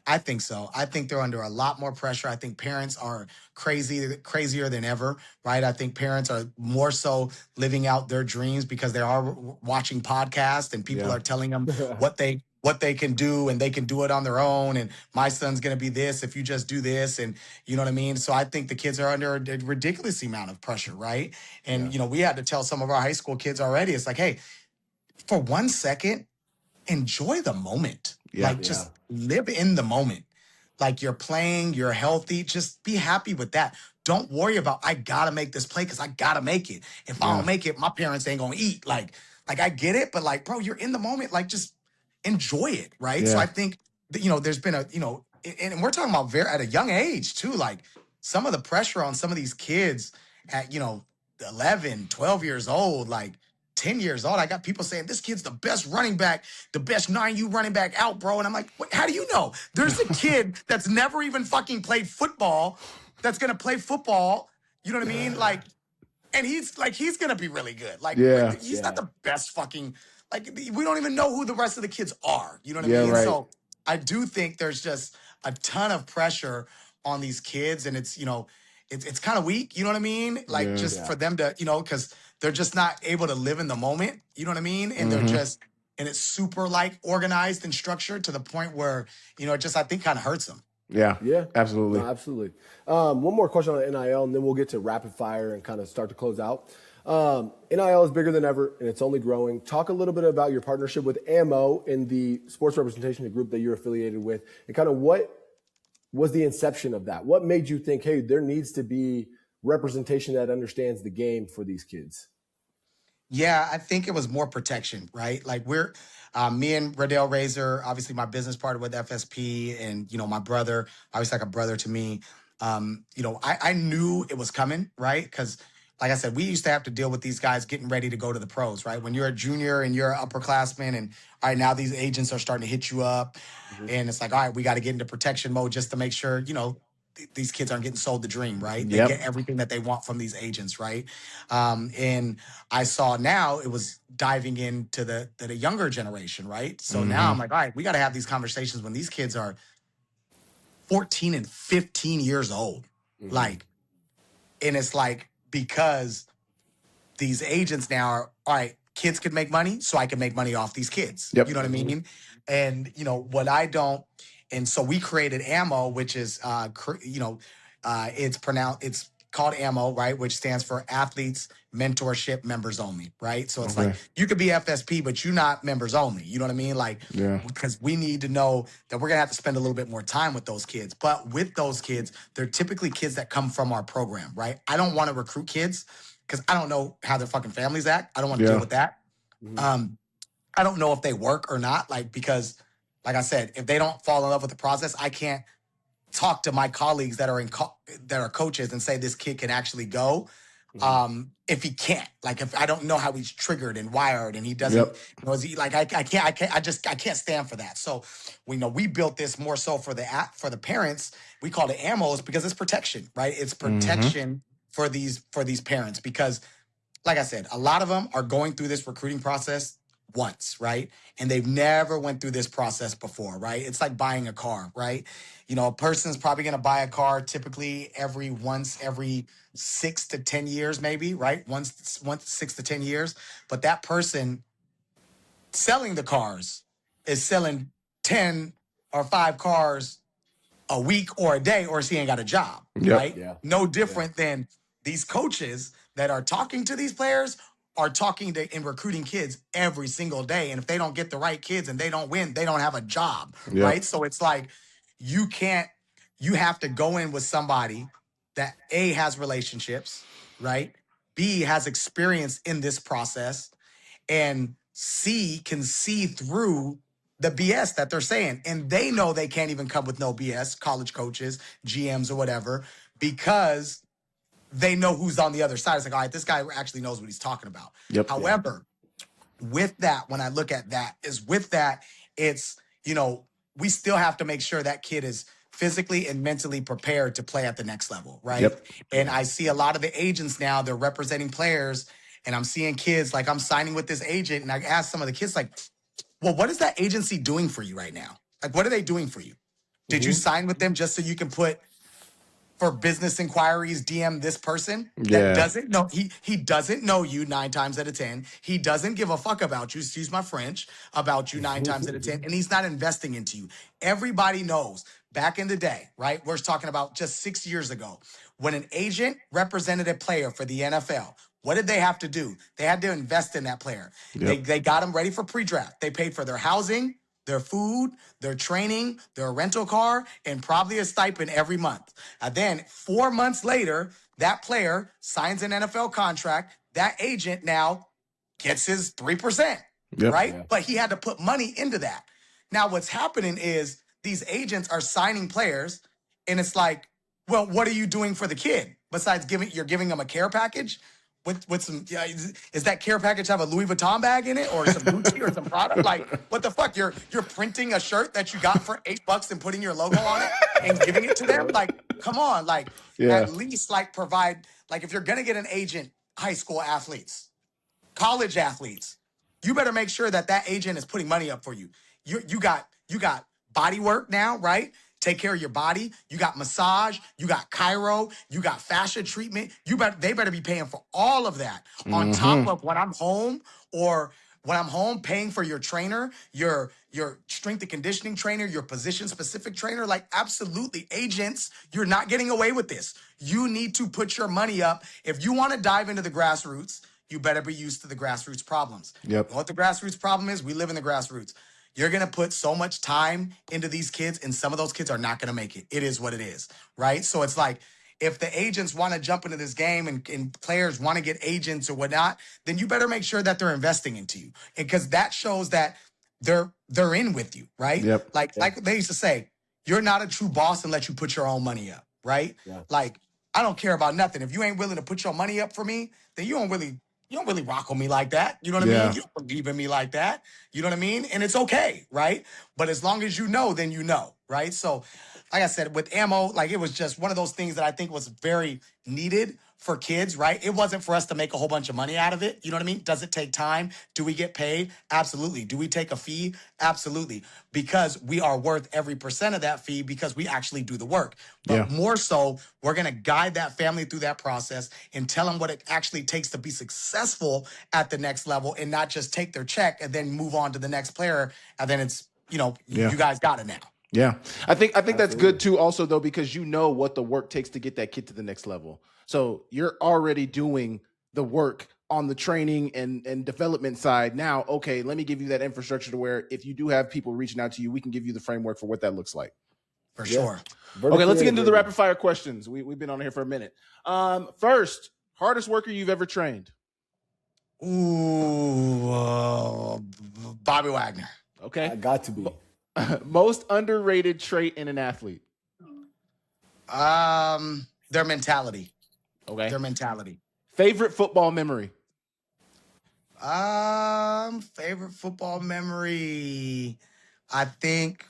I think so. I think they're under a lot more pressure. I think parents are crazier than ever, right? I think parents are more so living out their dreams because they are watching podcasts and people are telling them what they can do, and they can do it on their own. And my son's going to be this if you just do this. And you know what I mean? So I think the kids are under a ridiculous amount of pressure, right? And, we had to tell some of our high school kids already, it's like, hey, for 1 second, enjoy the moment. Just live in the moment. Like you're playing, you're healthy. Just be happy with that. don't worry about, I gotta make this play because I gotta make it. If I don't make it, my parents ain't gonna eat. Like I get it, but like, bro, you're in the moment. Like, just enjoy it, right? So Yeah. I think that, there's been and we're talking about at a young age too. Like some of the pressure on some of these kids at 11, 12 years old, like 10 years old. I got people saying this kid's the best running back, the best 9U running back out, bro. And I'm like, how do you know? There's a kid that's never even fucking played football that's gonna play football. You know what I mean? Like, and he's gonna be really good. Like, Yeah. he's not the best fucking, like, we don't even know who the rest of the kids are. You know what Yeah, I mean? right. So I do think there's just a ton of pressure on these kids, and it's it's kind of weak. You know what I mean? Like, just for them to because they're just not able to live in the moment. You know what I mean? And they're just, and it's super like organized and structured to the point where it just, I think, kind of hurts them. Yeah, absolutely. No, absolutely. One more question on NIL, and then we'll get to rapid fire and kind of start to close out. NIL is bigger than ever, and it's only growing. Talk a little bit about your partnership with AMO in the sports representation group that you're affiliated with, and kind of what was the inception of that? What made you think, hey, there needs to be representation that understands the game for these kids? Yeah, I think it was more protection, right? Like we're, me and Radell Razor, obviously my business partner with FSP, and my brother, obviously like a brother to me. I knew it was coming, right? Because, like I said, we used to have to deal with these guys getting ready to go to the pros, right? When you're a junior and you're an upperclassman, and all right, now these agents are starting to hit you up, and it's like, all right, we got to get into protection mode just to make sure, these kids aren't getting sold the dream, right? They get everything that they want from these agents, right? And I saw now it was diving into the younger generation, right? So now I'm like, all right, we got to have these conversations when these kids are 14 and 15 years old. Like, and it's like, because these agents now are, all right, kids can make money, so I can make money off these kids. Yep. You know what I mean? And what I don't, and so we created AMO, which is it's called AMO, right? Which stands for Athletes Mentorship Members Only, right? So it's like, you could be FSP, but you're not members only. You know what I mean? Like, because we need to know that we're gonna have to spend a little bit more time with those kids. But with those kids, they're typically kids that come from our program, right? I don't want to recruit kids because I don't know how their fucking families act. I don't want to deal with that. I don't know if they work or not, like, because, like I said, if they don't fall in love with the process, I can't talk to my colleagues that are that are coaches and say this kid can actually go. If he can't, like, if I don't know how he's triggered and wired, and he doesn't, is he like, I can't stand for that. So we built this more so for the parents. We call it AMOs because it's protection, right? It's protection for these parents, because, like I said, a lot of them are going through this recruiting process once, right? And they've never went through this process before, right? It's like buying a car, right? A person's probably going to buy a car typically every 6 to 10 years, maybe, right? Once 6 to 10 years. But that person selling the cars is selling 10 or 5 cars a week or a day, or she ain't got a job, right? No different than these coaches that are talking to these players are talking to and recruiting kids every single day. And if they don't get the right kids and they don't win, they don't have a job, right? So it's like, you have to go in with somebody that A, has relationships, right? B, has experience in this process, and C, can see through the BS that they're saying. And they know they can't even come with no BS, college coaches, GMs, or whatever, because they know who's on the other side. It's like, all right, this guy actually knows what he's talking about. However, with that, when I look at that, it's, we still have to make sure that kid is physically and mentally prepared to play at the next level, right? And I see a lot of the agents now, they're representing players, and I'm seeing kids, like, I'm signing with this agent, and I ask some of the kids, like, well, what is that agency doing for you right now? Like, what are they doing for you? Did you sign with them just so you can put, for business inquiries, DM this person that doesn't know, he doesn't know you 9 times out of 10. He doesn't give a fuck about you, excuse my French, about you 9 times out of 10, and he's not investing into you. Everybody knows back in the day, right? We're talking about just 6 years ago, when an agent represented a player for the NFL, what did they have to do? They had to invest in that player. They got him ready for pre-draft. They paid for their housing, their food, their training, their rental car, and probably a stipend every month. And then 4 months later, that player signs an NFL contract. That agent now gets his 3%, Yep. right? Yeah. But he had to put money into that. Now, what's happening is these agents are signing players, and it's like, well, what are you doing for the kid besides you're giving them a care package with some? Yeah, is that care package have a Louis Vuitton bag in it or some Gucci or some product? Like, what the fuck? You're printing a shirt that you got for $8 and putting your logo on it and giving it to them? Like, come on, like at least like provide like if you're gonna get an agent, high school athletes, college athletes, you better make sure that that agent is putting money up for you. You got body work now, right? Take care of your body. You got massage. You got chiro. You got fascia treatment. They better be paying for all of that on top of when I'm home paying for your trainer, your strength and conditioning trainer, your position specific trainer. Like absolutely, agents, you're not getting away with this. You need to put your money up if you want to dive into the grassroots. You better be used to the grassroots problems. Yep. You know what the grassroots problem is? We live in the grassroots. You're going to put so much time into these kids, and some of those kids are not going to make it. It is what it is, right? So it's like, if the agents want to jump into this game and players want to get agents or whatnot, then you better make sure that they're investing into you. Because that shows that they're in with you, right? Yep. Like they used to say, you're not a true boss unless you put your own money up, right? Yeah. Like, I don't care about nothing. If you ain't willing to put your money up for me, then you don't really rock with me like that. You know what I mean? You don't believe in me like that. You know what I mean? And it's okay, right? But as long as you know, then you know, right? So, like I said, with ammo, like it was just one of those things that I think was very needed for kids, right? It wasn't for us to make a whole bunch of money out of it. You know what I mean? Does it take time? Do we get paid? Absolutely. Do we take a fee? Absolutely. Because we are worth every percent of that fee because we actually do the work. But more so, we're going to guide that family through that process and tell them what it actually takes to be successful at the next level and not just take their check and then move on to the next player. And then it's, you guys got it now. Yeah. I think that's good too also though, because you know what the work takes to get that kid to the next level. So you're already doing the work on the training and development side. Now, okay, let me give you that infrastructure to where if you do have people reaching out to you, we can give you the framework for what that looks like. For sure. Okay, let's get into the rapid fire questions. We've been on here for a minute. First, hardest worker you've ever trained? Ooh, Bobby Wagner. Okay. I got to be. Most underrated trait in an athlete? Their mentality. Okay. Their mentality. Favorite football memory? Favorite football memory. I think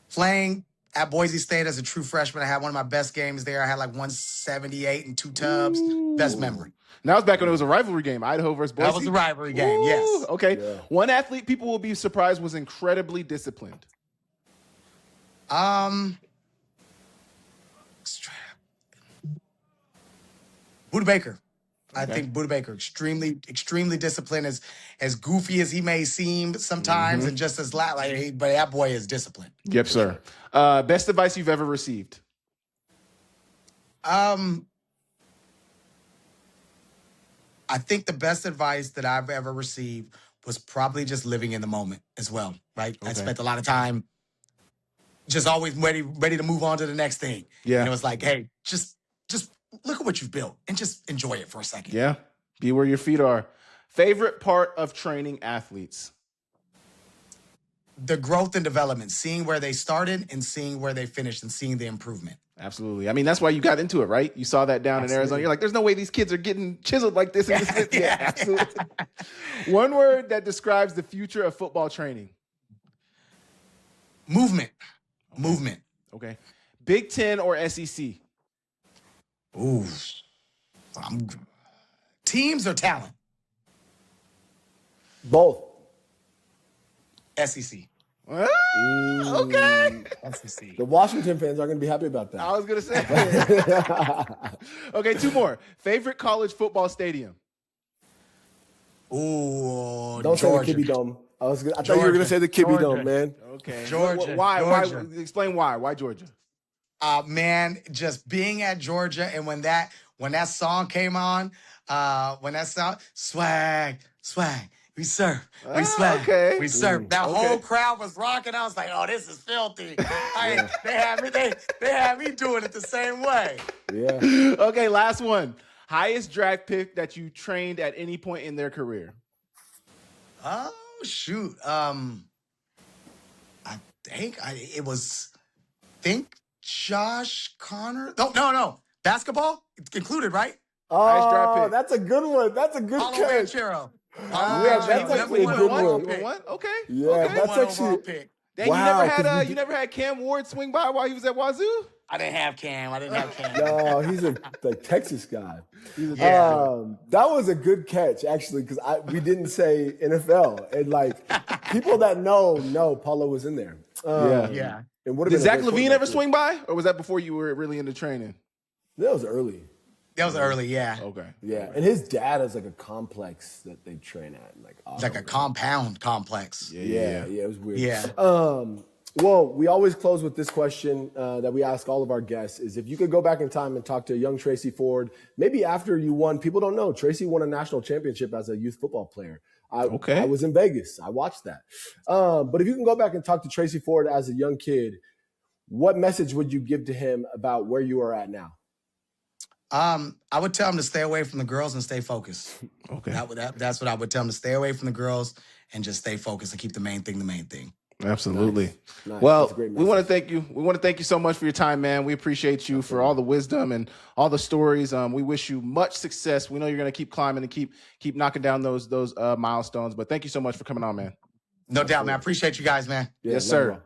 playing at Boise State as a true freshman. I had one of my best games there. I had like 178 and 2 tubs. Best memory. Now it's back when it was a rivalry game, Idaho versus Boise. That was a rivalry game, yes. Okay. Yeah. One athlete people will be surprised was incredibly disciplined. Buda Baker. Okay. I think Buda Baker, extremely disciplined, as goofy as he may seem sometimes, and just as but that boy is disciplined. Yep, sir. Best advice you've ever received? I think the best advice that I've ever received was probably just living in the moment as well, right? Okay. I spent a lot of time just always ready to move on to the next thing. Yeah. And it was like, hey, just look at what you've built and just enjoy it for a second. Yeah. Be where your feet are. Favorite part of training athletes? The growth and development, seeing where they started and seeing where they finished and seeing the improvement. Absolutely. I mean, that's why you got into it, right? You saw that down in Arizona. You're like, there's no way these kids are getting chiseled like this. Yeah, absolutely. One word that describes the future of football training. Movement. Okay. Movement. Okay. Big Ten or SEC? Ooh. Teams or talent? Both. SEC. Okay. SEC. The Washington fans are going to be happy about that. I was going to say. Okay, 2 more. Favorite college football stadium? Ooh, Don't Georgia. say the Kibbie Dome. I thought you were going to say the Kibbie Dome, man. Okay. Georgia. Why? Georgia. Why? Explain why. Why Georgia? Man, just being at Georgia and when that song came on, when that song, swag, We surf. We slap. Okay. We surf. That whole crowd was rocking. I was like, "Oh, this is filthy." They had me doing it the same way. Yeah. Okay, last one. Highest draft pick that you trained at any point in their career. Oh shoot. I think it was Josh Connor. No. Basketball it's included, right? Highest draft Oh, pick. that's a good one. That's a good Paulo catch. Banchero. Yeah, that's actually a good one. One. Okay. Yeah, okay. that's actually. Pick. Dang, Wow, you never had Cam Ward swing by while he was at Wazoo? I didn't have Cam. No, he's a Texas guy. Yeah. That was a good catch actually, because we didn't say NFL, and like people that know Paulo was in there. Yeah. Did Zach LaVine ever swing by, or was that before you were really into training? That was early. That was early, yeah. Okay. Yeah, and his dad has like a complex that they train at, It's like a compound complex. Yeah, it was weird. Yeah. Well, we always close with this question that we ask all of our guests: is if you could go back in time and talk to a young Tracy Ford, maybe after you won. People don't know Tracy won a national championship as a youth football player. I was in Vegas. I watched that. But if you can go back and talk to Tracy Ford as a young kid, what message would you give to him about where you are at now? I would tell him to stay away from the girls and stay focused. Okay. That's what I would tell him, to stay away from the girls and just stay focused and keep the main thing the main thing. Absolutely. Nice. Well, we want to thank you. We want to thank you so much for your time, man. We appreciate you for all the wisdom and all the stories. We wish you much success. We know you're going to keep climbing and keep knocking down those milestones. But thank you so much for coming on, man. No doubt, man. I appreciate you guys, man. Yes, sir.